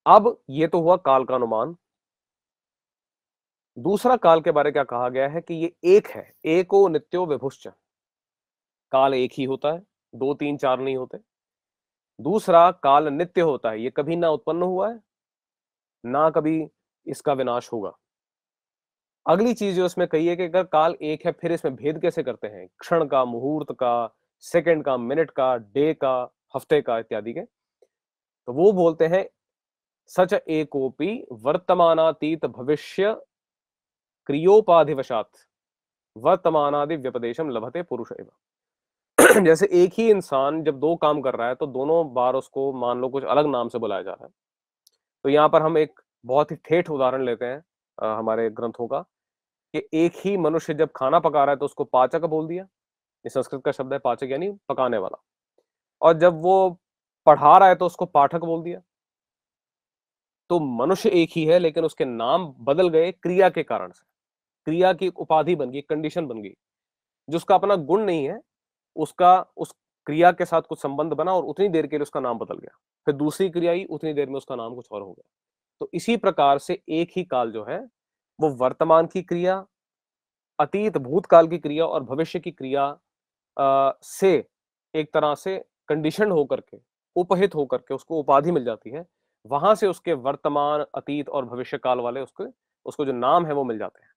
अब ये तो हुआ काल का अनुमान। दूसरा काल के बारे क्या कहा गया है कि ये एक है, एको नित्यो विभुश्च। काल एक ही होता है, 2 3 4 नहीं होते। दूसरा, काल नित्य होता है, ये कभी ना उत्पन्न हुआ है ना कभी इसका विनाश होगा। अगली चीज जो इसमें कही है कि अगर काल एक है, फिर इसमें भेद कैसे करते हैं, क्षण का, मुहूर्त का, सेकंड का, मिनट का, डे का, हफ्ते का इत्यादि के। तो वो बोलते हैं सच एकोपि वर्तमानातीत भविष्य क्रियोपाधिवशात वर्तमानादि व्यपदेशम लभते पुरुष एव। जैसे एक ही इंसान जब दो काम कर रहा है तो दोनों बार उसको मान लो कुछ अलग नाम से बुलाया जा रहा है। तो यहाँ पर हम एक बहुत ही ठेठ उदाहरण लेते हैं हमारे ग्रंथों का, कि एक ही मनुष्य जब खाना पका रहा है तो उसको पाचक बोल दिया। ये संस्कृत का शब्द है पाचक, यानी पकाने वाला। और जब वो पढ़ा रहा है तो उसको पाठक बोल दिया। तो मनुष्य एक ही है, लेकिन उसके नाम बदल गए क्रिया के कारण से। क्रिया की एक उपाधि बन गई, कंडीशन बन गई, जो उसका अपना गुण नहीं है, उसका उस क्रिया के साथ कुछ संबंध बना और उतनी देर के लिए उसका नाम बदल गया। फिर दूसरी क्रिया आई, उतनी देर में उसका नाम कुछ और हो गया। तो इसी प्रकार से एक ही काल जो है वो वर्तमान की क्रिया, अतीत भूतकाल की क्रिया और भविष्य की क्रिया से एक तरह से कंडीशन होकर के, उपहित होकर के उसको उपाधि मिल जाती है। वहां से उसके वर्तमान, अतीत और भविष्य काल वाले उसके उसको जो नाम है वो मिल जाते हैं।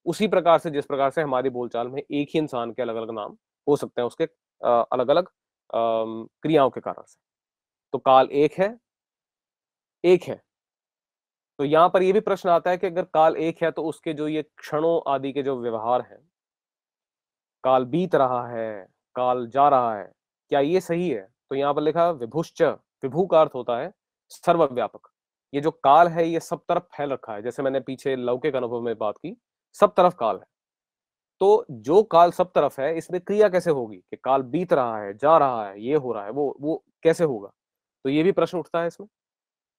उसी प्रकार से जिस प्रकार से हमारी बोलचाल में एक ही इंसान के अलग अलग नाम हो सकते हैं उसके अलग अलग क्रियाओं के कारण से। तो काल एक है, एक है। तो यहां पर यह भी प्रश्न आता है कि अगर काल एक है तो उसके जो ये क्षणों आदि के जो व्यवहार हैं, काल बीत रहा है, काल जा रहा है, क्या ये सही है? तो यहाँ पर लिखा विभुश्च, विभु का अर्थ होता है सर्वव्यापक। ये जो काल है ये सब तरफ फैल रखा है, जैसे मैंने पीछे लौकिक अनुभव में बात की, सब तरफ काल है। तो जो काल सब तरफ है, इसमें क्रिया कैसे होगी कि काल बीत रहा है, जा रहा है, ये हो रहा है, वो कैसे होगा? तो ये भी प्रश्न उठता है इसमें।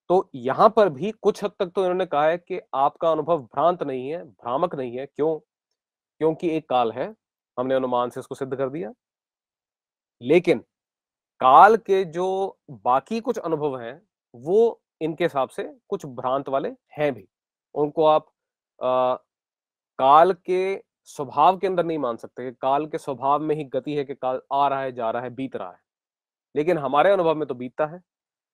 तो यहां पर भी कुछ हद तक तो इन्होंने कहा है कि आपका अनुभव भ्रांत नहीं है, भ्रामक नहीं है। क्यों? क्योंकि एक काल है, हमने अनुमान से इसको सिद्ध कर दिया। लेकिन काल के जो बाकी कुछ अनुभव हैं, वो इनके हिसाब से कुछ भ्रांत वाले हैं भी। उनको आप आ, काल के स्वभाव के अंदर नहीं मान सकते कि काल के स्वभाव में ही गति है कि काल आ रहा है, जा रहा है, बीत रहा है। लेकिन हमारे अनुभव में तो बीतता है।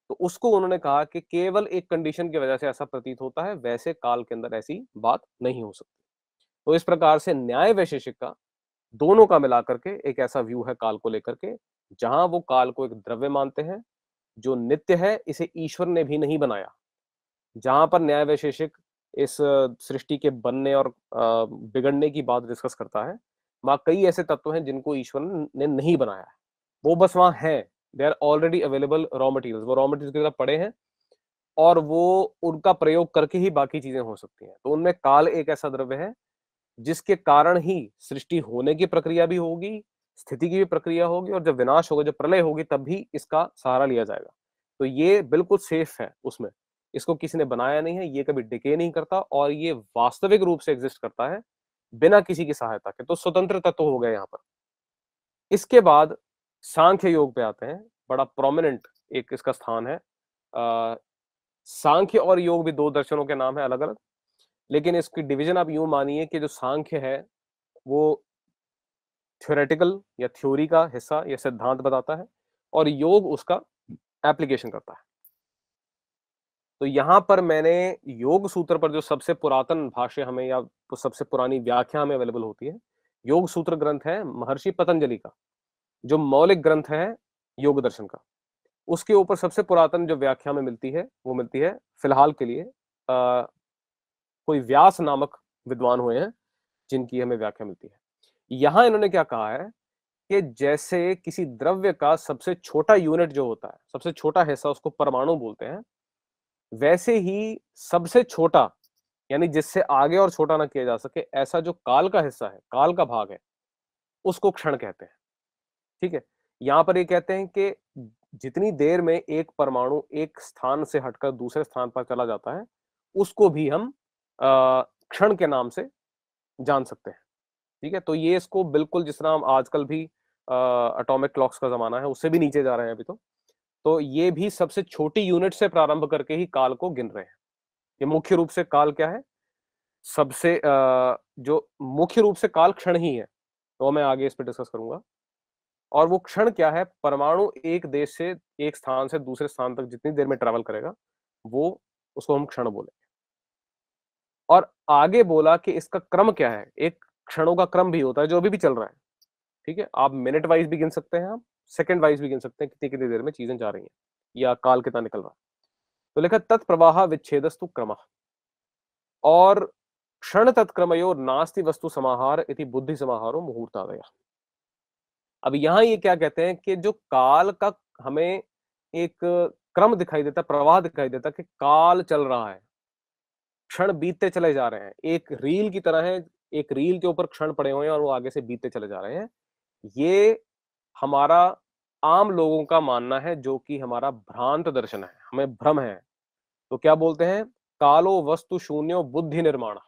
तो उसको उन्होंने कहा कि केवल एक कंडीशन की वजह से ऐसा प्रतीत होता है, वैसे काल के अंदर ऐसी बात नहीं हो सकती। तो इस प्रकार से न्याय वैशेषिक का, दोनों का मिलाकर के एक ऐसा व्यू है काल को लेकर के, जहां वो काल को एक द्रव्य मानते हैं जो नित्य है, इसे ईश्वर ने भी नहीं बनाया। जहां पर न्याय वैशेषिक इस सृष्टि के बनने और बिगड़ने की बात डिस्कस करता है, वहां कई ऐसे तत्व हैं जिनको ईश्वर ने नहीं बनाया है, वो बस वहां है। They are already available raw material, वो रॉ मटेरियल की तरह पड़े हैं और वो उनका प्रयोग करके ही बाकी चीजें हो सकती हैं। तो उनमें काल एक ऐसा द्रव्य है जिसके कारण ही सृष्टि होने की प्रक्रिया भी होगी, स्थिति की भी प्रक्रिया होगी, और जब विनाश होगा, जब प्रलय होगी, तब भी इसका सहारा लिया जाएगा। तो ये बिल्कुल सेफ है उसमें, इसको किसी ने बनाया नहीं है, ये कभी डिके नहीं करता और ये वास्तविक रूप से एग्जिस्ट करता है बिना किसी की सहायता के। तो स्वतंत्र तत्व हो गया यहाँ पर। इसके बाद सांख्य योग पे आते हैं, बड़ा प्रोमिनेंट एक इसका स्थान है। सांख्य और योग भी दो दर्शनों के नाम है अलग अलग, लेकिन इसकी डिवीजन आप यूं मानिए कि जो सांख्य है वो थ्योरेटिकल या थ्योरी का हिस्सा या सिद्धांत बताता है, और योग उसका एप्लीकेशन करता है। तो यहाँ पर मैंने योग सूत्र पर जो सबसे पुरातन भाष्य हमें या सबसे पुरानी व्याख्या हमें अवेलेबल होती है, योग सूत्र ग्रंथ है महर्षि पतंजलि का, जो मौलिक ग्रंथ है योग दर्शन का। उसके ऊपर सबसे पुरातन जो व्याख्या में मिलती है वो मिलती है फिलहाल के लिए कोई व्यास नामक विद्वान हुए हैं जिनकी हमें व्याख्या मिलती है। यहां इन्होंने क्या कहा है कि जैसे किसी द्रव्य का सबसे छोटा यूनिट जो होता है, सबसे छोटा हिस्सा, उसको परमाणु बोलते हैं, वैसे ही सबसे छोटा यानी जिससे आगे और छोटा ना किया जा सके ऐसा जो काल का हिस्सा है, काल का भाग है, उसको क्षण कहते हैं। ठीक है, यहां पर ये कहते हैं कि जितनी देर में एक परमाणु एक स्थान से हटकर दूसरे स्थान पर चला जाता है, उसको भी हम क्षण के नाम से जान सकते हैं। ठीक है, तो ये इसको बिल्कुल जिस तरह हम आजकल भी एटॉमिक क्लॉक्स का जमाना है, उससे भी नीचे जा रहे हैं अभी तो ये भी सबसे छोटी यूनिट से प्रारंभ करके ही काल को गिन रहे हैं। ये मुख्य रूप से काल क्या है, सबसे जो मुख्य रूप से काल क्षण ही है, तो मैं आगे इस पर डिस्कस करूंगा। और वो क्षण क्या है, परमाणु एक देश से एक स्थान से दूसरे स्थान तक जितनी देर में ट्रैवल करेगा, वो उसको हम क्षण बोले। और आगे बोला कि इसका क्रम क्या है, एक क्षणों का क्रम भी होता है जो अभी भी चल रहा है। ठीक है, आप मिनट वाइज भी गिन सकते हैं, आप सेकंड वाइज भी गिन सकते हैं, कितनी कितनी देर में चीजें जा रही हैं या काल कितना निकल रहा है। तो लिखा तत्प्रवाह विच्छेदस्तु क्रमः, और क्षण तत्क्रमयोर नास्ति वस्तु समाहार इति बुद्धि समाहारो मुहूर्तादय। अब यहां ये क्या कहते हैं कि जो काल का हमें एक क्रम दिखाई देता, प्रवाह दिखाई देता कि काल चल रहा है, क्षण बीतते चले जा रहे हैं, एक रील की तरह है, एक रील के ऊपर क्षण पड़े हुए हैं और वो आगे से बीतते चले जा रहे हैं। ये हमारा आम लोगों का मानना है, जो कि हमारा भ्रांत दर्शन है, हमें भ्रम है। तो क्या बोलते हैं, कालो वस्तु शून्यो बुद्धि निर्माण,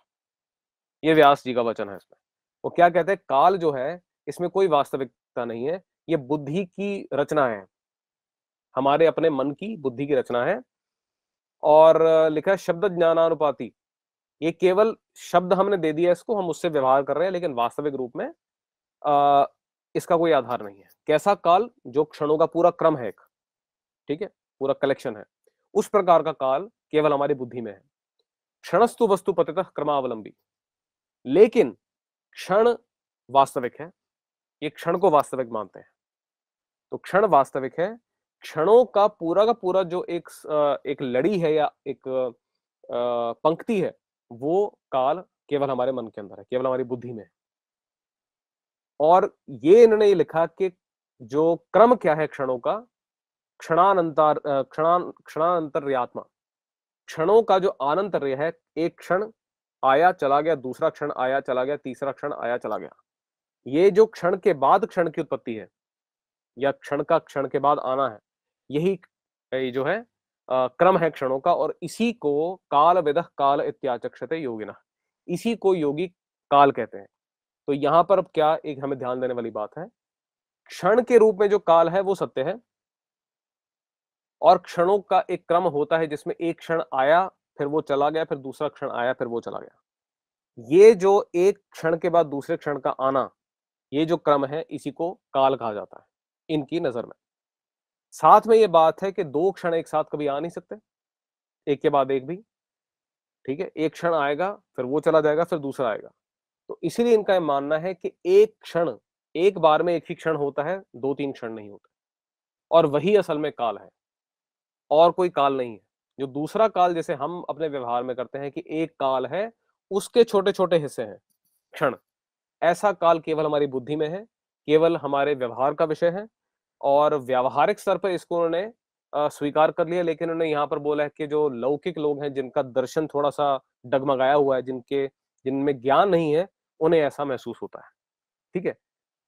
ये व्यास जी का वचन है इसमें। वो क्या कहते हैं, काल जो है इसमें कोई वास्तविकता नहीं है, ये बुद्धि की रचना है, हमारे अपने मन की बुद्धि की रचना है। और लिखा है शब्द ज्ञानानुपाति, ये केवल शब्द हमने दे दिया इसको, हम उससे व्यवहार कर रहे हैं, लेकिन वास्तविक रूप में आ, इसका कोई आधार नहीं है। कैसा काल, जो क्षणों का पूरा क्रम है एक, ठीक है, पूरा कलेक्शन है, उस प्रकार का काल केवल हमारी बुद्धि में है। क्षणस्तु वस्तु पतितः क्रमावलंबी, लेकिन क्षण वास्तविक है, ये क्षण को वास्तविक मानते हैं। तो क्षण वास्तविक है, क्षणों का पूरा जो एक लड़ी है या एक पंक्ति है, वो काल केवल हमारे मन के अंदर है, केवल हमारी बुद्धि में है। और ये इन्होंने ये लिखा कि जो क्रम क्या है क्षणों का, क्षणांतर्यात्मा, क्षणों का जो आनंतर्य है, एक क्षण आया चला गया, दूसरा क्षण आया चला गया, तीसरा क्षण आया चला गया, ये जो क्षण के बाद क्षण की उत्पत्ति है या क्षण का क्षण के बाद आना है, यही ये जो है क्रम है क्षणों का। और इसी को काल विदः काल इत्याचक्षते योगिनः, इसी को योगी काल कहते हैं। तो यहां पर अब क्या एक हमें ध्यान देने वाली बात है, क्षण के रूप में जो काल है वो सत्य है, और क्षणों का एक क्रम होता है जिसमें एक क्षण आया फिर वो चला गया, फिर दूसरा क्षण आया फिर वो चला गया। ये जो एक क्षण के बाद दूसरे क्षण का आना, ये जो क्रम है, इसी को काल कहा जाता है इनकी नजर में। साथ में ये बात है कि दो क्षण एक साथ कभी आ नहीं सकते, एक के बाद एक भी। ठीक है, एक क्षण आएगा फिर वो चला जाएगा फिर दूसरा आएगा। तो इसीलिए इनका मानना है कि एक क्षण, एक बार में एक ही क्षण होता है, दो तीन क्षण नहीं होते, और वही असल में काल है, और कोई काल नहीं है। जो दूसरा काल जैसे हम अपने व्यवहार में करते हैं कि एक काल है, उसके छोटे छोटे हिस्से हैं क्षण, ऐसा काल केवल हमारी बुद्धि में है, केवल हमारे व्यवहार का विषय है। और व्यावहारिक स्तर पर इसको उन्होंने स्वीकार कर लिया, लेकिन उन्होंने यहाँ पर बोला है कि जो लौकिक लोग हैं, जिनका दर्शन थोड़ा सा डगमगाया हुआ है, जिनमें ज्ञान नहीं है, उन्हें ऐसा महसूस होता है। ठीक है,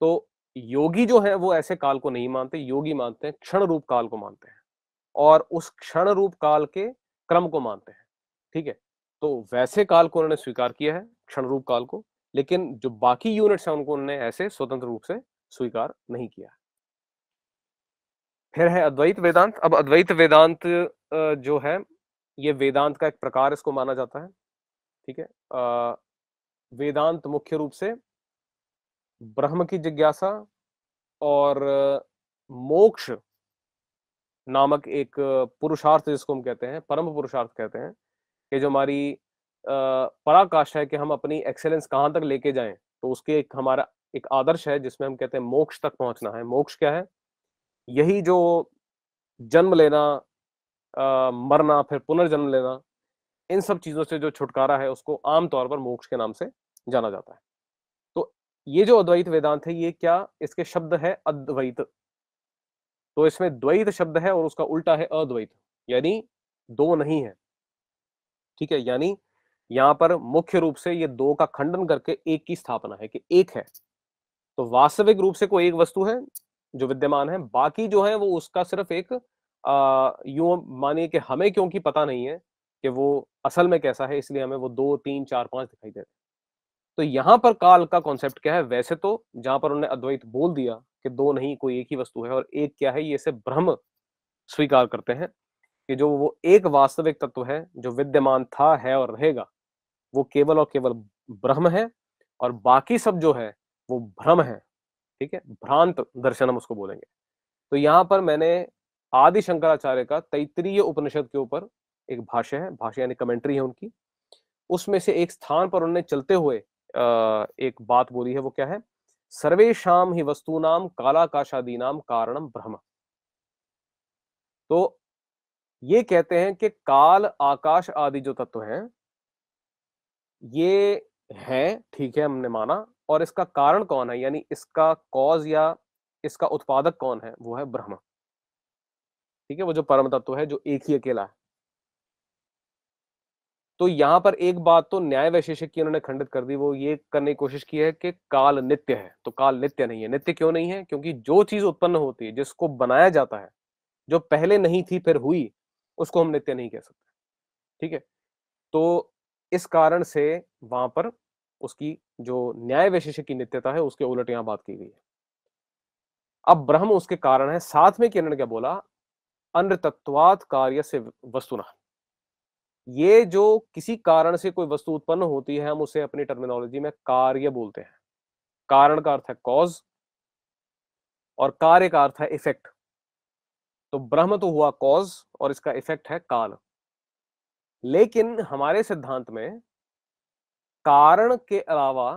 तो योगी जो है वो ऐसे काल को नहीं मानते, योगी मानते हैं क्षण रूप काल को मानते हैं, और उस क्षण रूप काल के क्रम को मानते हैं। ठीक है, तो वैसे काल को उन्होंने स्वीकार किया है, क्षण रूप काल को, लेकिन जो बाकी यूनिट्स हैं उनको उन्होंने ऐसे स्वतंत्र रूप से स्वीकार नहीं किया। फिर है अद्वैत वेदांत। अब अद्वैत वेदांत जो है, ये वेदांत का एक प्रकार इसको माना जाता है। ठीक है, वेदांत मुख्य रूप से ब्रह्म की जिज्ञासा और मोक्ष नामक एक पुरुषार्थ जिसको हम कहते हैं, परम पुरुषार्थ कहते हैं, कि जो हमारी पराकाष्ठा है कि हम अपनी एक्सेलेंस कहाँ तक लेके जाएं, तो उसके एक हमारा एक आदर्श है जिसमें हम कहते हैं मोक्ष तक पहुंचना है। मोक्ष क्या है? यही जो जन्म लेना, मरना, फिर पुनर्जन्म लेना, इन सब चीजों से जो छुटकारा है उसको आमतौर पर मोक्ष के नाम से जाना जाता है। तो ये जो अद्वैत वेदांत है, ये क्या, इसके शब्द है अद्वैत। तो इसमें द्वैत शब्द है और उसका उल्टा है अद्वैत, यानी दो नहीं है। ठीक है, यानी यहां पर मुख्य रूप से ये दो का खंडन करके एक की स्थापना है कि एक है। तो वास्तविक रूप से कोई एक वस्तु है जो विद्यमान है, बाकी जो है वो उसका सिर्फ एक यूं मानिए कि हमें क्योंकि पता नहीं है कि वो असल में कैसा है, इसलिए हमें वो दो तीन चार पांच दिखाई दे रहे हैं। तो यहां पर काल का कॉन्सेप्ट क्या है? वैसे तो जहां पर उन्होंने अद्वैत बोल दिया कि दो नहीं, कोई एक ही वस्तु है, और एक क्या है, ये से ब्रह्म स्वीकार करते हैं कि जो वो एक वास्तविक तत्व है जो विद्यमान था, है और रहेगा, वो केवल और केवल ब्रह्म है, और बाकी सब जो है वो भ्रम है। ठीक है, भ्रांत दर्शन हम उसको बोलेंगे। तो यहां पर मैंने आदि शंकराचार्य का तैत्तिरीय उपनिषद के ऊपर एक भाष्य है, भाष्य यानी कमेंट्री है उनकी, उसमें से एक स्थान पर उन्होंने चलते हुए एक बात बोली है। वो क्या है? सर्वेशाम ही वस्तूनाम कालाकाशादीनाम कारणम ब्रह्म। तो ये कहते हैं कि काल, आकाश आदि जो तत्व हैं, ये है, ठीक है, हमने माना, और इसका कारण कौन है, यानी इसका कॉज या इसका उत्पादक कौन है? वो है ब्रह्म। ठीक है, वो जो परम तत्व है जो एक ही अकेला है। तो यहां पर एक बात तो न्याय वैशेषिक की उन्होंने खंडित कर दी, वो ये करने की कोशिश की है कि काल नित्य है। तो काल नित्य नहीं है। नित्य क्यों नहीं है? क्योंकि जो चीज उत्पन्न होती है, जिसको बनाया जाता है, जो पहले नहीं थी फिर हुई, उसको हम नित्य नहीं कह सकते। ठीक है, तो इस कारण से वहां पर उसकी जो न्याय वैशेषिक की नित्यता है, उसके उलट यहां बात की गई है। अब ब्रह्म उसके कारण है। साथ में किरण क्या बोला? अन्य तत्वात कार्य से वस्तुना। ये जो किसी कारण से कोई वस्तु उत्पन्न होती है, हम उसे अपनी टर्मिनोलॉजी में कार्य बोलते हैं। कारण का अर्थ है कॉज और कार्य का अर्थ है इफेक्ट। तो ब्रह्म तो हुआ कॉज और इसका इफेक्ट है काल। लेकिन हमारे सिद्धांत में कारण के अलावा,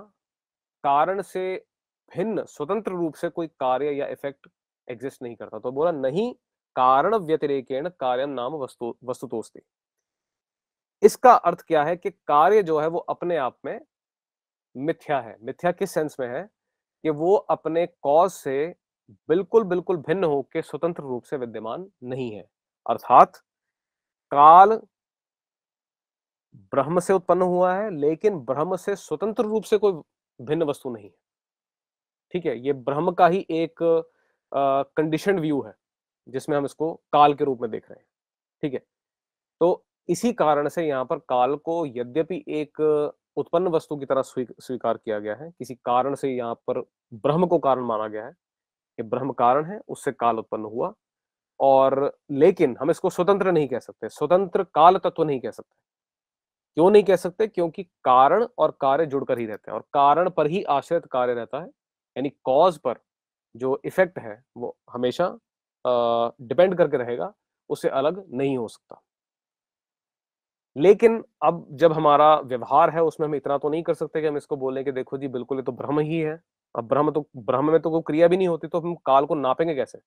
कारण से भिन्न स्वतंत्र रूप से कोई कार्य या इफेक्ट एग्जिस्ट नहीं करता। तो बोला नहीं, कारण व्यतिरेकेण कार्यम नाम वस्तुतोस्ति। इसका अर्थ क्या है कि कार्य जो है वो अपने आप में मिथ्या है। मिथ्या किस सेंस में है? कि वो अपने कॉज से बिल्कुल बिल्कुल भिन्न होकर स्वतंत्र रूप से विद्यमान नहीं है। अर्थात काल ब्रह्म से उत्पन्न हुआ है, लेकिन ब्रह्म से स्वतंत्र रूप से कोई भिन्न वस्तु नहीं है। ठीक है, ये ब्रह्म का ही एक कंडीशनड व्यू है जिसमें हम इसको काल के रूप में देख रहे हैं। ठीक है, तो इसी कारण से यहाँ पर काल को यद्यपि एक उत्पन्न वस्तु की तरह स्वीकार किया गया है, किसी कारण से यहाँ पर ब्रह्म को कारण माना गया है कि ब्रह्म कारण है, उससे काल उत्पन्न हुआ। और लेकिन हम इसको स्वतंत्र नहीं कह सकते, स्वतंत्र काल तत्व नहीं कह सकते। क्यों नहीं कह सकते? क्योंकि कारण और कार्य जुड़कर ही रहते हैं, और कारण पर ही आश्रित कार्य रहता है। यानी कॉज पर जो इफेक्ट है वो हमेशा डिपेंड करके रहेगा, उससे अलग नहीं हो सकता। लेकिन अब जब हमारा व्यवहार है, उसमें हम इतना तो नहीं कर सकते कि हम इसको बोलें कि देखो जी बिल्कुल ये तो ब्रह्म ही है। अब ब्रह्म में तो कोई क्रिया भी नहीं होती, तो हम काल को नापेंगे कैसे?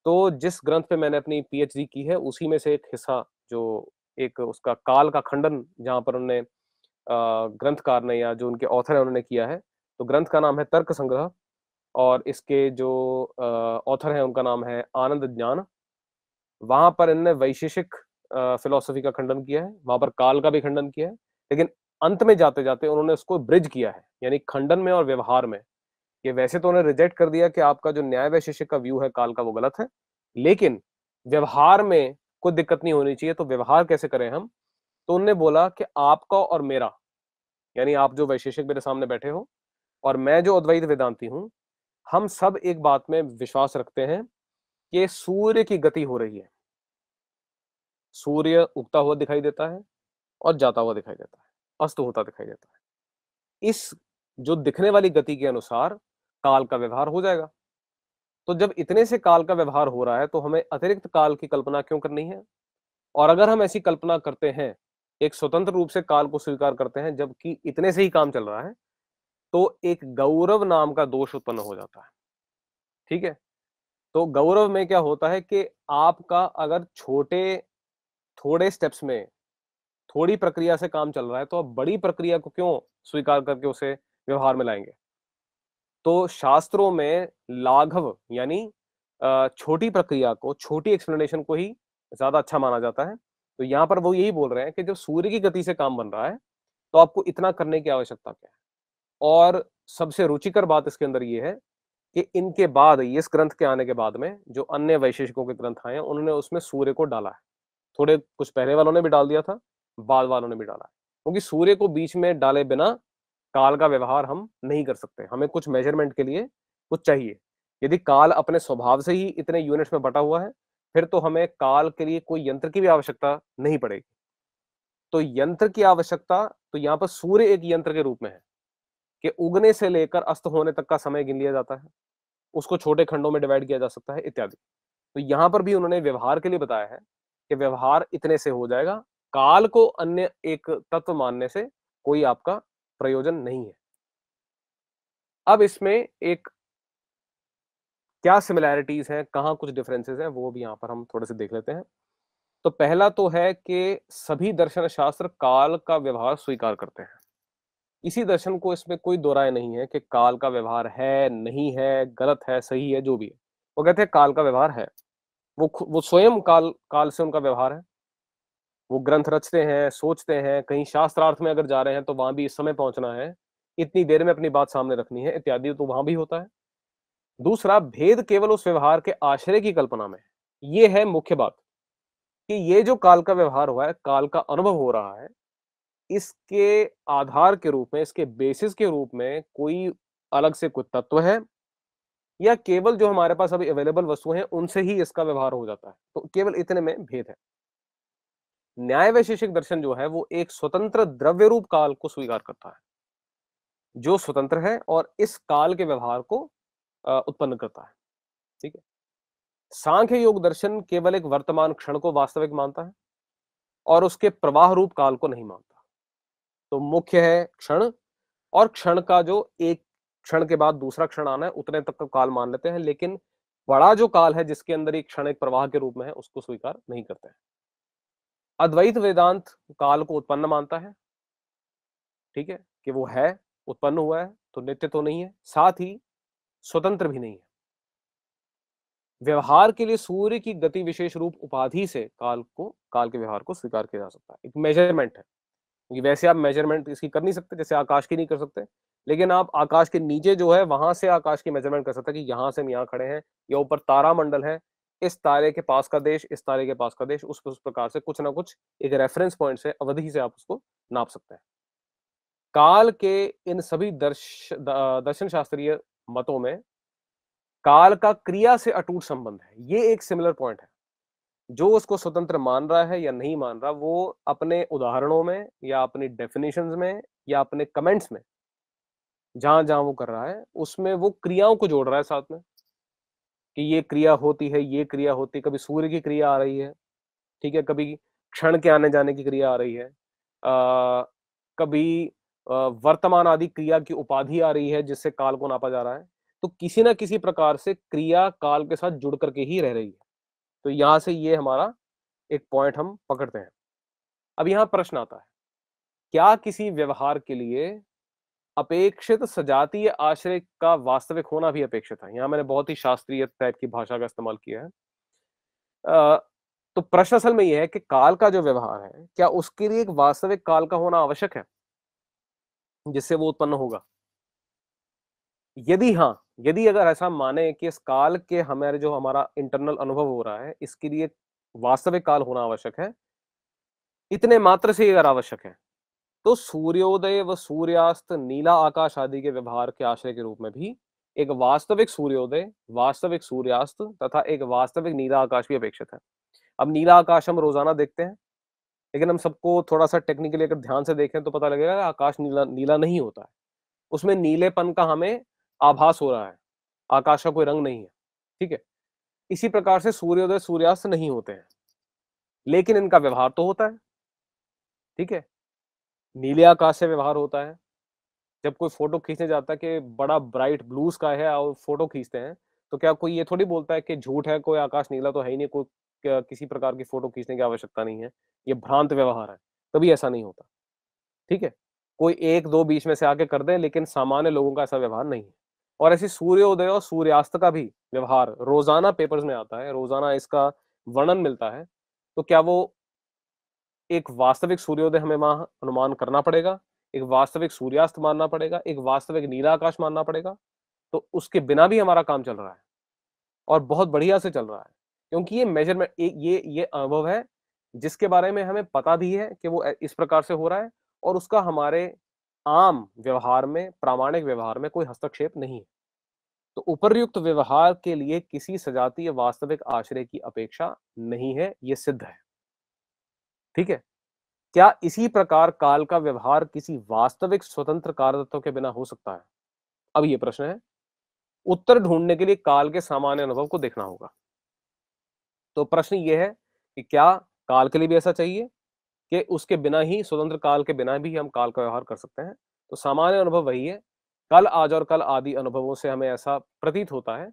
तो जिस ग्रंथ पे मैंने अपनी पीएचडी की है, उसी में से एक हिस्सा, जो एक उसका काल का खंडन जहां पर उन्होंने ग्रंथकार ने या जो उनके ऑथर है उन्होंने किया है, तो ग्रंथ का नाम है तर्क संग्रह, और इसके जो ऑथर है उनका नाम है आनंद ज्ञान। वहां पर इन्होंने वैशेषिक फिलोसफी का खंडन किया है, वहां पर काल का भी खंडन किया है, लेकिन अंत में जाते जाते उन्होंने उसको ब्रिज किया है, यानी खंडन में और व्यवहार में। कि वैसे तो उन्होंने रिजेक्ट कर दिया कि आपका जो न्याय वैशेषिक का व्यू है काल का वो गलत है, लेकिन व्यवहार में कोई दिक्कत नहीं होनी चाहिए। तो व्यवहार कैसे करें हम? तो उन्होंने बोला कि आपका और मेरा, यानी आप जो वैशेषिक मेरे सामने बैठे हो और मैं जो अद्वैत वेदांती हूं, हम सब एक बात में विश्वास रखते हैं कि सूर्य की गति हो रही है। सूर्य उगता हुआ दिखाई देता है और जाता हुआ दिखाई देता है, अस्त होता दिखाई देता है। इस जो दिखने वाली गति के अनुसार काल का व्यवहार हो जाएगा। तो जब इतने से काल का व्यवहार हो रहा है तो हमें अतिरिक्त काल की कल्पना क्यों करनी है? और अगर हम ऐसी कल्पना करते हैं, एक स्वतंत्र रूप से काल को स्वीकार करते हैं जबकि इतने से ही काम चल रहा है, तो एक गौरव नाम का दोष उत्पन्न हो जाता है। ठीक है? तो गौरव में क्या होता है कि आपका अगर थोड़े स्टेप्स में, थोड़ी प्रक्रिया से काम चल रहा है, तो आप बड़ी प्रक्रिया को क्यों स्वीकार करके उसे व्यवहार में लाएंगे? तो शास्त्रों में लाघव यानी छोटी प्रक्रिया को, छोटी एक्सप्लेनेशन को ही ज्यादा अच्छा माना जाता है। तो यहां पर वो यही बोल रहे हैं कि जब सूर्य की गति से काम बन रहा है तो आपको इतना करने की आवश्यकता क्या है? और सबसे रुचिकर बात इसके अंदर ये है कि इनके बाद, इस ग्रंथ के आने के बाद में जो अन्य वैशेषिकों के ग्रंथ आए हैं, उन्होंने उसमें सूर्य को डाला है। थोड़े कुछ पहले वालों ने भी डाल दिया था, बाद वालों ने भी डाला है, क्योंकि सूर्य को बीच में डाले बिना काल का व्यवहार हम नहीं कर सकते। हमें कुछ मेजरमेंट के लिए कुछ चाहिए। यदि काल अपने स्वभाव से ही इतने यूनिट्स में बटा हुआ है, फिर तो हमें काल के लिए कोई यंत्र की भी आवश्यकता नहीं पड़ेगी। तो यंत्र की आवश्यकता, तो यहाँ पर सूर्य एक यंत्र के रूप में है कि उगने से लेकर अस्त होने तक का समय गिन लिया जाता है, उसको छोटे खंडों में डिवाइड किया जा सकता है इत्यादि। तो यहां पर भी उन्होंने व्यवहार के लिए बताया है कि व्यवहार इतने से हो जाएगा, काल को अन्य एक तत्व मानने से कोई आपका प्रयोजन नहीं है। अब इसमें एक क्या सिमिलैरिटीज हैं, कहां कुछ डिफरेंसेस हैं, वो भी यहां पर हम थोड़े से देख लेते हैं। तो पहला तो है कि सभी दर्शन शास्त्र काल का व्यवहार स्वीकार करते हैं। इसी दर्शन को, इसमें कोई दो राय नहीं है कि काल का व्यवहार है, नहीं है, गलत है, सही है, जो भी है, वो कहते हैं काल का व्यवहार है। वो स्वयं काल काल से उनका व्यवहार है। वो ग्रंथ रचते हैं, सोचते हैं, कहीं शास्त्रार्थ में अगर जा रहे हैं तो वहां भी इस समय पहुंचना है, इतनी देर में अपनी बात सामने रखनी है इत्यादि, तो वहां भी होता है। दूसरा भेद केवल उस व्यवहार के आश्रय की कल्पना में है। ये है मुख्य बात कि ये जो काल का व्यवहार हुआ है, काल का अनुभव हो रहा है, इसके आधार के रूप में, इसके बेसिस के रूप में कोई अलग से कोई तत्व है, या केवल जो हमारे पास अभी अवेलेबल वस्तु हैं उनसे ही इसका व्यवहार हो जाता है। तो केवल इतने में भेद है। न्याय वैशेषिक दर्शन जो है वो एक स्वतंत्र द्रव्य रूप काल को स्वीकार करता है, जो स्वतंत्र है और इस काल के व्यवहार को उत्पन्न करता है। ठीक है। सांख्य योग दर्शन केवल एक वर्तमान क्षण को वास्तविक मानता है और उसके प्रवाह रूप काल को नहीं मानता। तो मुख्य है क्षण, और क्षण का जो एक क्षण के बाद दूसरा क्षण आना है उतने तक का काल मान लेते हैं, लेकिन बड़ा जो काल है जिसके अंदर एक क्षण एक प्रवाह के रूप में है, उसको स्वीकार नहीं करते हैं। अद्वैत वेदांत काल को उत्पन्न मानता है, ठीक है, कि वो है, उत्पन्न हुआ है, तो नित्य तो नहीं है, साथ ही स्वतंत्र भी नहीं है। व्यवहार के लिए सूर्य की गति विशेष रूप उपाधि से काल के व्यवहार को स्वीकार किया जा सकता है। एक मेजरमेंट है, क्योंकि वैसे आप मेजरमेंट इसकी कर नहीं सकते, जैसे आकाश की नहीं कर सकते, लेकिन आप आकाश के नीचे जो है वहां से आकाश की मेजरमेंट कर सकते हैं कि यहां से हम यहाँ खड़े हैं, या ऊपर तारा मंडल है, इस तारे के पास का देश, इस तारे के पास का देश, उस प्रकार से कुछ ना कुछ एक रेफरेंस पॉइंट से, अवधि से आप उसको नाप सकते हैं। काल के इन सभी दर्शन शास्त्रीय मतों में काल का क्रिया से अटूट संबंध है। ये एक सिमिलर पॉइंट है। जो उसको स्वतंत्र मान रहा है या नहीं मान रहा, वो अपने उदाहरणों में या अपनी डेफिनेशंस में या अपने कमेंट्स में जहां जहां वो कर रहा है, उसमें वो क्रियाओं को जोड़ रहा है साथ में, कि ये क्रिया होती है, ये क्रिया होती है, कभी सूर्य की क्रिया आ रही है, ठीक है, कभी क्षण के आने जाने की क्रिया आ रही है, कभी वर्तमान आदि क्रिया की उपाधि आ रही है जिससे काल को नापा जा रहा है। तो किसी ना किसी प्रकार से क्रिया काल के साथ जुड़ करके ही रह रही है। तो यहां से ये हमारा एक पॉइंट हम पकड़ते हैं। अब यहां प्रश्न आता है, क्या किसी व्यवहार के लिए अपेक्षित सजातीय आश्रय का वास्तविक होना भी अपेक्षित है? यहां मैंने बहुत ही शास्त्रीय टाइप की भाषा का इस्तेमाल किया है। अ, तो प्रश्न असल में यह है कि काल का जो व्यवहार है, क्या उसके लिए एक वास्तविक काल का होना आवश्यक है जिससे वो उत्पन्न होगा? यदि हाँ, यदि अगर ऐसा माने कि इस काल के हमारे जो हमारा इंटरनल अनुभव हो रहा है, इसके लिए वास्तविक काल होना आवश्यक है, इतने मात्र से अगर आवश्यक है, तो सूर्योदय व सूर्यास्त, नीला आकाश आदि के व्यवहार के आश्रय के रूप में भी एक वास्तविक सूर्योदय, वास्तविक सूर्यास्त तथा एक वास्तविक नीला आकाश भी अपेक्षित है। अब नीला आकाश हम रोजाना देखते हैं, लेकिन हम सबको थोड़ा सा टेक्निकली अगर ध्यान से देखें तो पता लगेगा कि आकाश नीला नीला नहीं होता है। उसमें नीलेपन का हमें आभास हो रहा है, आकाश का कोई रंग नहीं है। ठीक है। इसी प्रकार से सूर्योदय सूर्यास्त नहीं होते हैं, लेकिन इनका व्यवहार तो होता है, ठीक है। नीले आकाश से व्यवहार होता है। जब कोई फोटो खींचने जाता है कि बड़ा ब्राइट ब्लू स्काई है और फोटो खींचते हैं, तो क्या कोई ये थोड़ी बोलता है कि झूठ है, कोई आकाश नीला तो है ही नहीं, कोई किसी प्रकार की फोटो खींचने की आवश्यकता नहीं है, ये भ्रांत व्यवहार है। कभी ऐसा नहीं होता, ठीक है। कोई एक दो बीच में से आके कर दे, लेकिन सामान्य लोगों का ऐसा व्यवहार नहीं है। और ऐसी सूर्योदय और सूर्यास्त का भी व्यवहार रोजाना पेपर्स में आता है, रोजाना इसका वर्णन मिलता है। तो क्या वो एक वास्तविक सूर्योदय हमें वहां अनुमान करना पड़ेगा, एक वास्तविक सूर्यास्त मानना पड़ेगा, एक वास्तविक नीला आकाश मानना पड़ेगा? तो उसके बिना भी हमारा काम चल रहा है और बहुत बढ़िया से चल रहा है, क्योंकि ये मेजरमेंट, ये अनुभव है जिसके बारे में हमें पता भी है कि वो इस प्रकार से हो रहा है, और उसका हमारे आम व्यवहार में, प्रामाणिक व्यवहार में कोई हस्तक्षेप नहीं है। तो उपर्युक्त व्यवहार के लिए किसी सजातीय वास्तविक आश्रय की अपेक्षा नहीं है, ये सिद्ध है, ठीक है। क्या इसी प्रकार काल का व्यवहार किसी वास्तविक स्वतंत्र कार्यतत्व के बिना हो सकता है? अब ये प्रश्न है। उत्तर ढूंढने के लिए काल के सामान्य अनुभव को देखना होगा। तो प्रश्न ये है कि क्या काल के लिए भी ऐसा चाहिए कि उसके बिना ही, स्वतंत्र काल के बिना भी हम काल का व्यवहार कर सकते हैं? तो सामान्य अनुभव वही है। कल, आज और कल आदि अनुभवों से हमें ऐसा प्रतीत होता है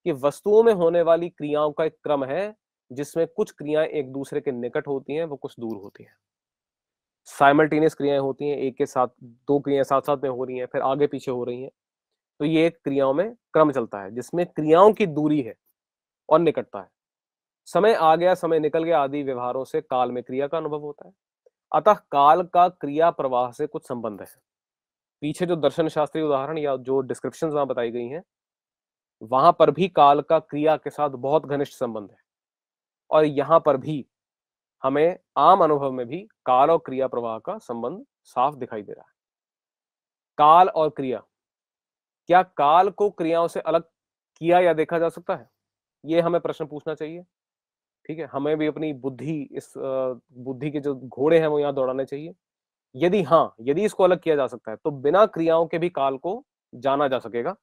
कि वस्तुओं में होने वाली क्रियाओं का एक क्रम है, जिसमें कुछ क्रियाएं एक दूसरे के निकट होती हैं, वो कुछ दूर होती हैं। साइमल्टेनियस क्रियाएं होती हैं, एक के साथ दो क्रियाएं साथ साथ में हो रही हैं, फिर आगे पीछे हो रही हैं। तो ये क्रियाओं में क्रम चलता है, जिसमें क्रियाओं की दूरी है और निकटता है। समय आ गया, समय निकल गया आदि व्यवहारों से काल में क्रिया का अनुभव होता है। अतः काल का क्रिया प्रवाह से कुछ संबंध है। पीछे जो दर्शन शास्त्रीय उदाहरण या जो डिस्क्रिप्शंस वहां बताई गई हैं, वहां पर भी काल का क्रिया के साथ बहुत घनिष्ठ संबंध है, और यहां पर भी हमें आम अनुभव में भी काल और क्रिया प्रवाह का संबंध साफ दिखाई दे रहा है। काल और क्रिया, क्या काल को क्रियाओं से अलग किया या देखा जा सकता है? ये हमें प्रश्न पूछना चाहिए, ठीक है। हमें भी अपनी बुद्धि, इस बुद्धि के जो घोड़े हैं वो यहाँ दौड़ाने चाहिए। यदि हाँ, यदि इसको अलग किया जा सकता है, तो बिना क्रियाओं के भी काल को जाना जा सकेगा।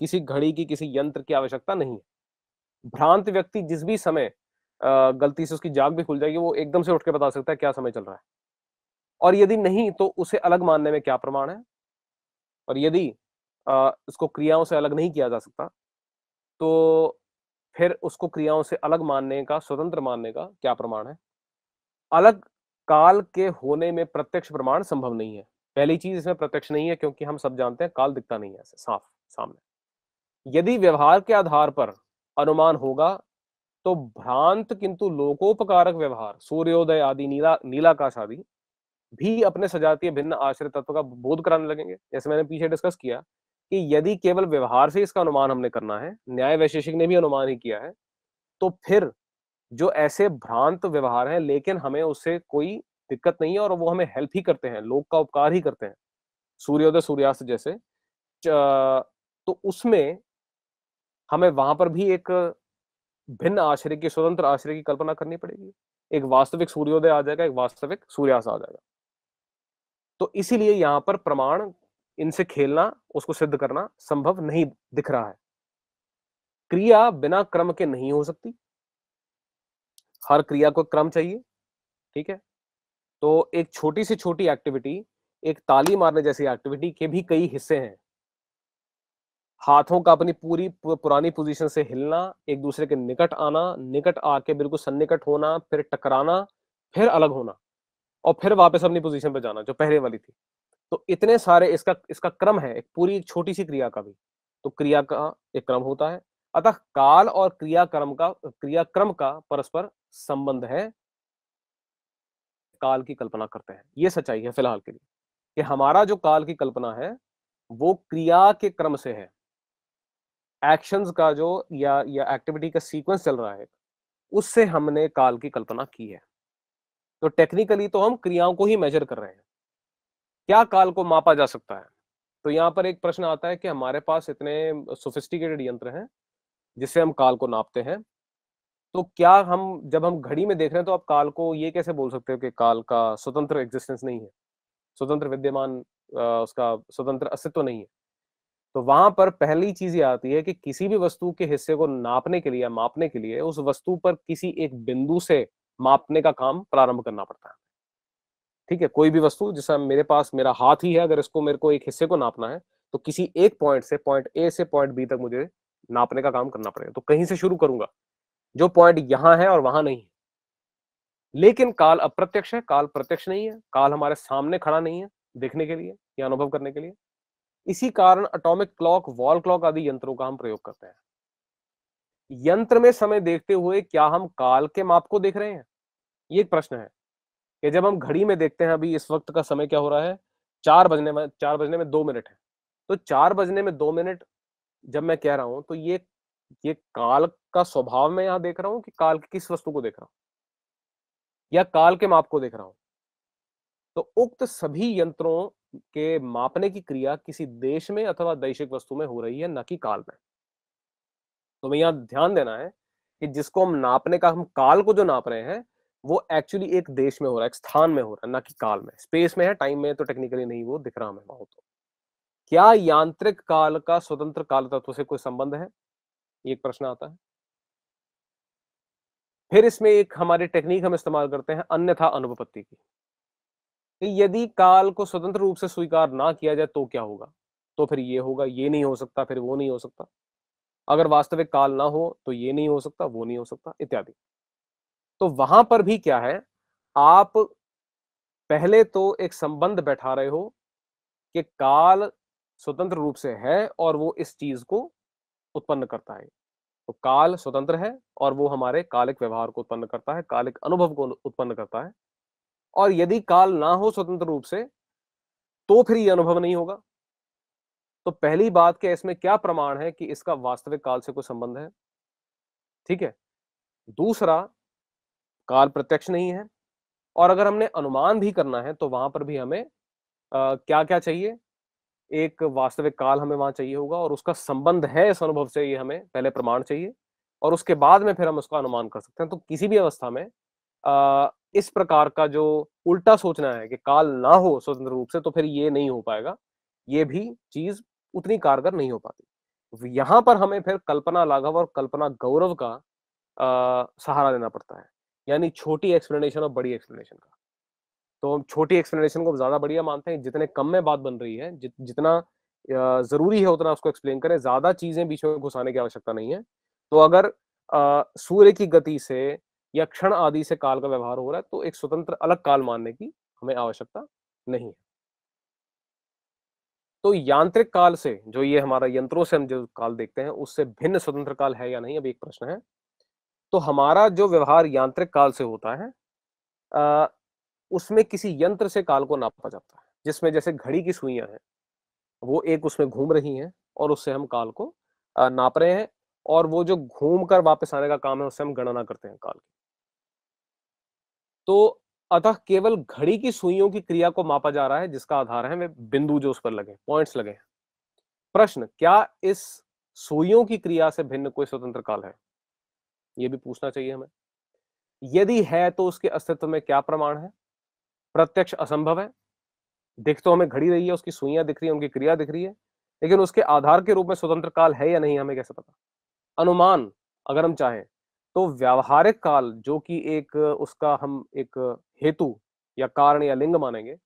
किसी घड़ी की, किसी यंत्र की आवश्यकता नहीं है। भ्रांत व्यक्ति जिस भी समय गलती से उसकी जाग भी खुल जाएगी, वो एकदम से उठ के बता सकता है क्या समय चल रहा है। और यदि नहीं, तो उसे अलग मानने में क्या प्रमाण है? और यदि इसको क्रियाओं से अलग नहीं किया जा सकता, तो फिर उसको क्रियाओं से अलग मानने का, स्वतंत्र मानने का क्या प्रमाण है? अलग काल के होने में प्रत्यक्ष प्रमाण संभव नहीं है। पहली चीज, इसमें प्रत्यक्ष नहीं है, क्योंकि हम सब जानते हैं काल दिखता नहीं है ऐसे साफ सामने। यदि व्यवहार के आधार पर अनुमान होगा, तो भ्रांत किंतु लोकोपकारक व्यवहार, सूर्योदय आदि, नीलाकाश आदि भी अपने सजातीय भिन्न आश्रय तत्व का बोध कराने लगेंगे। जैसे मैंने पीछे डिस्कस किया कि यदि केवल व्यवहार से इसका अनुमान हमने करना है, न्याय वैशेषिक ने भी अनुमान ही किया है, तो फिर जो ऐसे भ्रांत व्यवहार हैं, लेकिन हमें उससे कोई दिक्कत नहीं है और वो हमें हेल्प ही करते हैं, लोक का उपकार ही करते हैं, सूर्योदय सूर्यास्त जैसे, तो उसमें हमें वहां पर भी एक भिन्न आश्रय की, स्वतंत्र आश्रय की कल्पना करनी पड़ेगी। एक वास्तविक सूर्योदय आ जाएगा, एक वास्तविक सूर्यास्त आ जाएगा। तो इसीलिए यहां पर प्रमाण, इनसे खेलना, उसको सिद्ध करना संभव नहीं दिख रहा है। क्रिया बिना क्रम के नहीं हो सकती, हर क्रिया को क्रम चाहिए, ठीक है। तो एक छोटी से छोटी एक्टिविटी, एक ताली मारने जैसी एक्टिविटी के भी कई हिस्से हैं। हाथों का अपनी पूरी पुरानी पोजीशन से हिलना, एक दूसरे के निकट आना, निकट आके बिल्कुल सन्निकट होना, फिर टकराना, फिर अलग होना, और फिर वापस अपनी पोजीशन पे जाना जो पहले वाली थी। तो इतने सारे, इसका इसका क्रम है, एक पूरी छोटी सी क्रिया का भी। तो क्रिया का एक क्रम होता है। अतः काल और क्रियाक्रम का परस्पर संबंध है। काल की कल्पना करते हैं, ये सच्चाई है फिलहाल के लिए, कि हमारा जो काल की कल्पना है वो क्रिया के क्रम से है। एक्शंस का जो, या एक्टिविटी का सीक्वेंस चल रहा है, उससे हमने काल की कल्पना की है। तो टेक्निकली तो हम क्रियाओं को ही मेजर कर रहे हैं। क्या काल को मापा जा सकता है? तो यहाँ पर एक प्रश्न आता है कि हमारे पास इतने सोफिस्टिकेटेड यंत्र हैं जिससे हम काल को नापते हैं, तो क्या हम, जब हम घड़ी में देख रहे हैं, तो आप काल को ये कैसे बोल सकते हो कि काल का स्वतंत्र एग्जिस्टेंस नहीं है, स्वतंत्र विद्यमान, उसका स्वतंत्र अस्तित्व नहीं है? तो वहां पर पहली चीज ये आती है कि किसी भी वस्तु के हिस्से को नापने के लिए या मापने के लिए उस वस्तु पर किसी एक बिंदु से मापने का काम प्रारंभ करना पड़ता है। ठीक है, कोई भी वस्तु, जैसा मेरे पास मेरा हाथ ही है, अगर इसको मेरे को एक हिस्से को नापना है तो किसी एक पॉइंट से, पॉइंट ए से पॉइंट बी तक मुझे नापने का काम करना पड़ेगा। तो कहीं से शुरू करूंगा जो पॉइंट यहां है और वहां नहीं है। लेकिन काल अप्रत्यक्ष है, काल प्रत्यक्ष नहीं है, काल हमारे सामने खड़ा नहीं है देखने के लिए या अनुभव करने के लिए। इसी कारण एटॉमिक क्लॉक, वॉल क्लॉक आदि यंत्रों का हम प्रयोग करते हैं। यंत्र में समय देखते हुए क्या हम काल के माप को देख रहे हैं, ये एक प्रश्न है। कि जब हम घड़ी में देखते हैं अभी इस वक्त का समय क्या हो रहा है, 4 बजने में 2 मिनट है। तो 4 बजने में 2 मिनट जब मैं कह रहा हूं तो ये काल का स्वभाव मैं यहां देख रहा हूं कि काल की किस वस्तु को देख रहा हूं या काल के माप को देख रहा हूं। तो उक्त सभी यंत्रों के मापने की क्रिया किसी देश में अथवा दैशिक वस्तु में हो रही है, न कि काल में। तो मैं यहां ध्यान देना है कि जिसको हम नापने का, हम काल को जो नाप रहे हैं वो एक्चुअली एक देश में हो रहा है, एक स्थान में हो रहा है, ना कि काल में। स्पेस में है, टाइम में तो टेक्निकली नहीं वो दिख रहा हमें वहां। तो क्या यांत्रिक काल का स्वतंत्र काल तत्व से कोई संबंध है, ये एक प्रश्न आता है। फिर इसमें एक हमारी टेक्निक हम इस्तेमाल करते हैं अन्यथा अनुपपत्ति की, कि यदि काल को स्वतंत्र रूप से स्वीकार ना किया जाए तो क्या होगा। तो फिर ये होगा, ये नहीं हो सकता, फिर वो नहीं हो सकता। अगर वास्तविक काल ना हो तो ये नहीं हो सकता, वो नहीं हो सकता, इत्यादि। तो वहां पर भी क्या है, आप पहले तो एक संबंध बैठा रहे हो कि काल स्वतंत्र रूप से है और वो इस चीज को उत्पन्न करता है। तो काल स्वतंत्र है और वो हमारे कालिक व्यवहार को उत्पन्न करता है, कालिक अनुभव को उत्पन्न करता है। और यदि काल ना हो स्वतंत्र रूप से तो फिर ये अनुभव नहीं होगा। तो पहली बात कि इसमें क्या प्रमाण है कि इसका वास्तविक काल से कोई संबंध है। ठीक है। दूसरा, काल प्रत्यक्ष नहीं है। और अगर हमने अनुमान भी करना है तो वहां पर भी हमें क्या क्या चाहिए, एक वास्तविक काल हमें वहां चाहिए होगा और उसका संबंध है इस अनुभव से, ये हमें पहले प्रमाण चाहिए और उसके बाद में फिर हम उसका अनुमान कर सकते हैं। तो किसी भी अवस्था में इस प्रकार का जो उल्टा सोचना है कि काल ना हो स्वतंत्र रूप से, तो फिर ये नहीं हो पाएगा, ये भी चीज उतनी कारगर नहीं हो पाती। यहां पर हमें फिर कल्पना लाघव और कल्पना गौरव का सहारा लेना पड़ता है, यानी छोटी एक्सप्लेनेशन और बड़ी एक्सप्लेनेशन का। तो हम छोटी एक्सप्लेनेशन को ज्यादा बढ़िया मानते हैं, जितने कम में बात बन रही है, जितना जरूरी है उतना उसको एक्सप्लेन करें, ज्यादा चीजें बीच में घुसाने की आवश्यकता नहीं है। तो अगर सूर्य की गति से या क्षण आदि से काल का व्यवहार हो रहा है तो एक स्वतंत्र अलग काल मानने की हमें आवश्यकता नहीं है। तो यांत्रिक काल से, जो ये हमारा यंत्रों से हम जो काल देखते हैं, उससे भिन्न स्वतंत्र काल है या नहीं, अब एक प्रश्न है। तो हमारा जो व्यवहार यांत्रिक काल से होता है, अ, उसमें किसी यंत्र से काल को नापा जाता है, जिसमें जैसे घड़ी की सुइयां हैं, वो एक उसमें घूम रही हैं और उससे हम काल को नाप रहे हैं। और वो जो घूम कर वापस आने का काम है, उससे हम गणना करते हैं काल की। तो अतः केवल घड़ी की सुइयों की क्रिया को मापा जा रहा है, जिसका आधार है वे बिंदु जो उस पर लगे, पॉइंट्स लगे हैं। प्रश्न, क्या इस सुइयों की क्रिया से भिन्न कोई स्वतंत्र काल है, ये भी पूछना चाहिए हमें। यदि है तो उसके अस्तित्व में क्या प्रमाण है। प्रत्यक्ष असंभव है, दिख तो हमें घड़ी रही है, उसकी सुइयां दिख रही है, उनकी क्रिया दिख रही है, लेकिन उसके आधार के रूप में स्वतंत्र काल है या नहीं, हमें कैसे पता। अनुमान अगर हम चाहें तो व्यावहारिक काल, जो कि एक उसका हम एक हेतु या कारण या लिंग मानेंगे,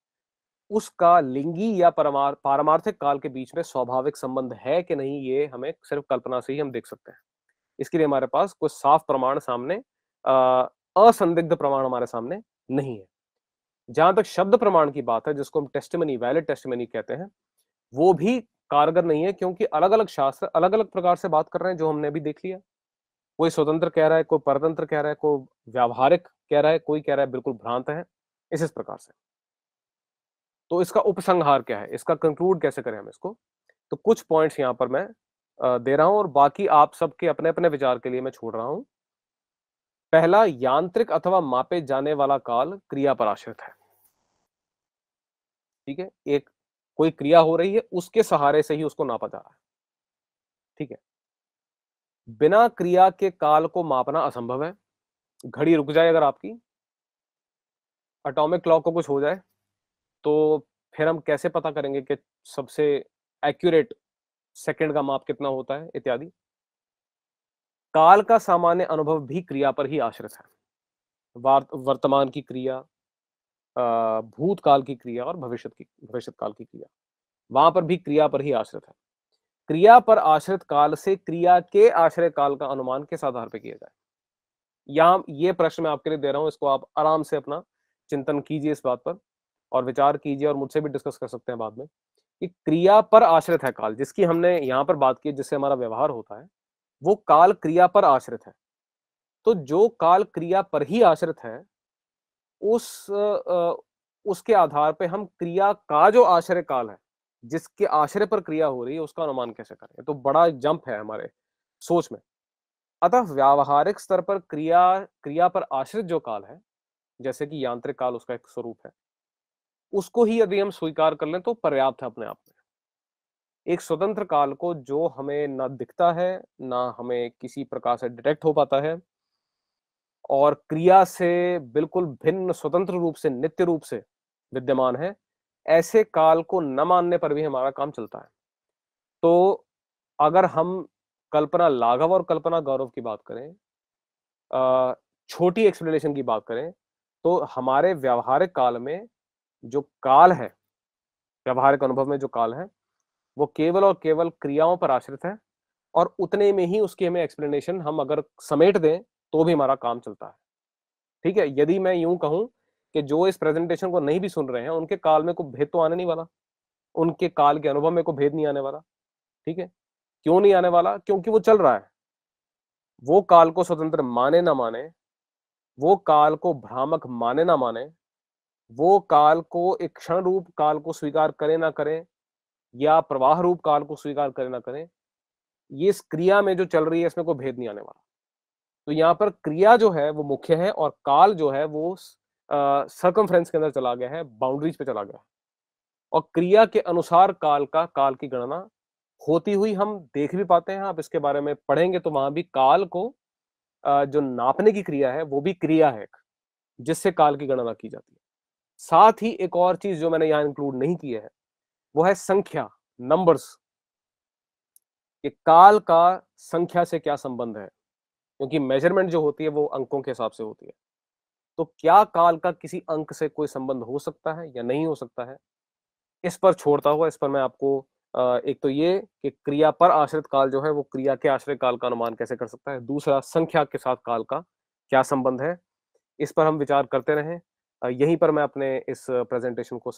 उसका लिंगी या पारमार्थिक काल के बीच में स्वाभाविक संबंध है कि नहीं, ये हमें सिर्फ कल्पना से ही हम देख सकते हैं। इसके लिए हमारे पास कोई साफ प्रमाण सामने, असंदिग्ध प्रमाण हमारे सामने नहीं है। जहां तक शब्द प्रमाण की बात है, जिसको हम टेस्टिमनी, वैलिड टेस्टिमनी कहते हैं, वो भी कारगर नहीं है, क्योंकि अलग अलग शास्त्र अलग अलग प्रकार से बात कर रहे हैं, जो हमने अभी देख लिया। कोई स्वतंत्र कह रहा है, कोई परतंत्र कह रहा है, कोई व्यावहारिक कह रहा है, कोई कह रहा है बिल्कुल भ्रांत है, इस प्रकार से। तो इसका उपसंहार क्या है, इसका कंक्लूड कैसे करें हम इसको। तो कुछ पॉइंट्स यहां पर मैं दे रहा हूं और बाकी आप सबके अपने अपने विचार के लिए मैं छोड़ रहा हूं। पहला, यांत्रिक अथवा मापे जाने वाला काल क्रिया पर आश्रित है। ठीक है, एक कोई क्रिया हो रही है, उसके सहारे से ही उसको नापा जा रहा है। ठीक है, बिना क्रिया के काल को मापना असंभव है। घड़ी रुक जाए अगर आपकी, एटॉमिक क्लॉक को कुछ हो जाए, तो फिर हम कैसे पता करेंगे कि सबसे एक्यूरेट सेकंड का माप कितना होता है इत्यादि। काल का सामान्य अनुभव भी क्रिया पर ही आश्रित है। वर्तमान की क्रिया, भूतकाल की क्रिया और भविष्य काल की क्रिया, वहां पर भी क्रिया पर ही आश्रित है। क्रिया पर आश्रित काल से क्रिया के आश्रय काल का अनुमान किस आधार पर किया जाए? यहाँ ये प्रश्न मैं आपके लिए दे रहा हूं, इसको आप आराम से अपना चिंतन कीजिए इस बात पर और विचार कीजिए, और मुझसे भी डिस्कस कर सकते हैं बाद में कि क्रिया पर आश्रित है काल, जिसकी हमने यहाँ पर बात की, जिससे हमारा व्यवहार होता है, वो काल क्रिया पर आश्रित है। तो जो काल क्रिया पर ही आश्रित है, उसके आधार पे हम क्रिया का जो आश्रय काल है, जिसके आश्रय पर क्रिया हो रही है, उसका अनुमान कैसे करें? तो बड़ा जंप है हमारे सोच में। अतः व्यावहारिक स्तर पर क्रिया पर आश्रित जो काल है, जैसे कि यांत्रिक काल उसका एक स्वरूप है, उसको ही यदि हम स्वीकार कर लें तो पर्याप्त है अपने आप में। एक स्वतंत्र काल को जो हमें ना दिखता है, ना हमें किसी प्रकार से डिटेक्ट हो पाता है, और क्रिया से बिल्कुल भिन्न स्वतंत्र रूप से, नित्य रूप से विद्यमान है, ऐसे काल को न मानने पर भी हमारा काम चलता है। तो अगर हम कल्पना लाघव और कल्पना गौरव की बात करें, छोटी एक्सप्लेनेशन की बात करें, तो हमारे व्यावहारिक काल में जो काल है, व्यावहारिक अनुभव में जो काल है, वो केवल और केवल क्रियाओं पर आश्रित है, और उतने में ही उसकी हमें एक्सप्लेनेशन हम अगर समेट दें तो भी हमारा काम चलता है। ठीक है? यदि मैं यूं कहूं कि जो इस प्रेजेंटेशन को नहीं भी सुन रहे हैं, उनके काल में कोई भेद तो आने नहीं वाला, उनके काल के अनुभव में कोई भेद नहीं आने वाला। ठीक है? क्यों नहीं आने वाला? क्योंकि वो चल रहा है। वो काल को स्वतंत्र माने ना माने, वो काल को भ्रामक माने ना माने, वो काल को एक क्षण रूप काल को स्वीकार करे ना करें, या प्रवाह रूप काल को स्वीकार करे ना करें, ये इस क्रिया में जो चल रही है, इसमें कोई भेद नहीं आने वाला। तो यहाँ पर क्रिया जो है वो मुख्य है, और काल जो है वो सर्कमफ्रेंस के अंदर चला गया है, बाउंड्रीज पे चला गया है, और क्रिया के अनुसार काल की गणना होती हुई हम देख भी पाते हैं। आप इसके बारे में पढ़ेंगे तो वहां भी काल को जो नापने की क्रिया है, वो भी क्रिया है जिससे काल की गणना की जाती है। साथ ही एक और चीज जो मैंने यहाँ इंक्लूड नहीं की है, वो है संख्या, नंबर्स। कि काल का संख्या से क्या संबंध है, क्योंकि मेजरमेंट जो होती है वो अंकों के हिसाब से होती है। तो क्या काल का किसी अंक से कोई संबंध हो सकता है या नहीं हो सकता है, इस पर छोड़ता हुआ, इस पर मैं आपको एक तो ये कि क्रिया पर आश्रित काल जो है वो क्रिया के आश्रय काल का अनुमान कैसे कर सकता है, दूसरा संख्या के साथ काल का क्या संबंध है, इस पर हम विचार करते रहें। यहीं पर मैं अपने इस प्रेजेंटेशन को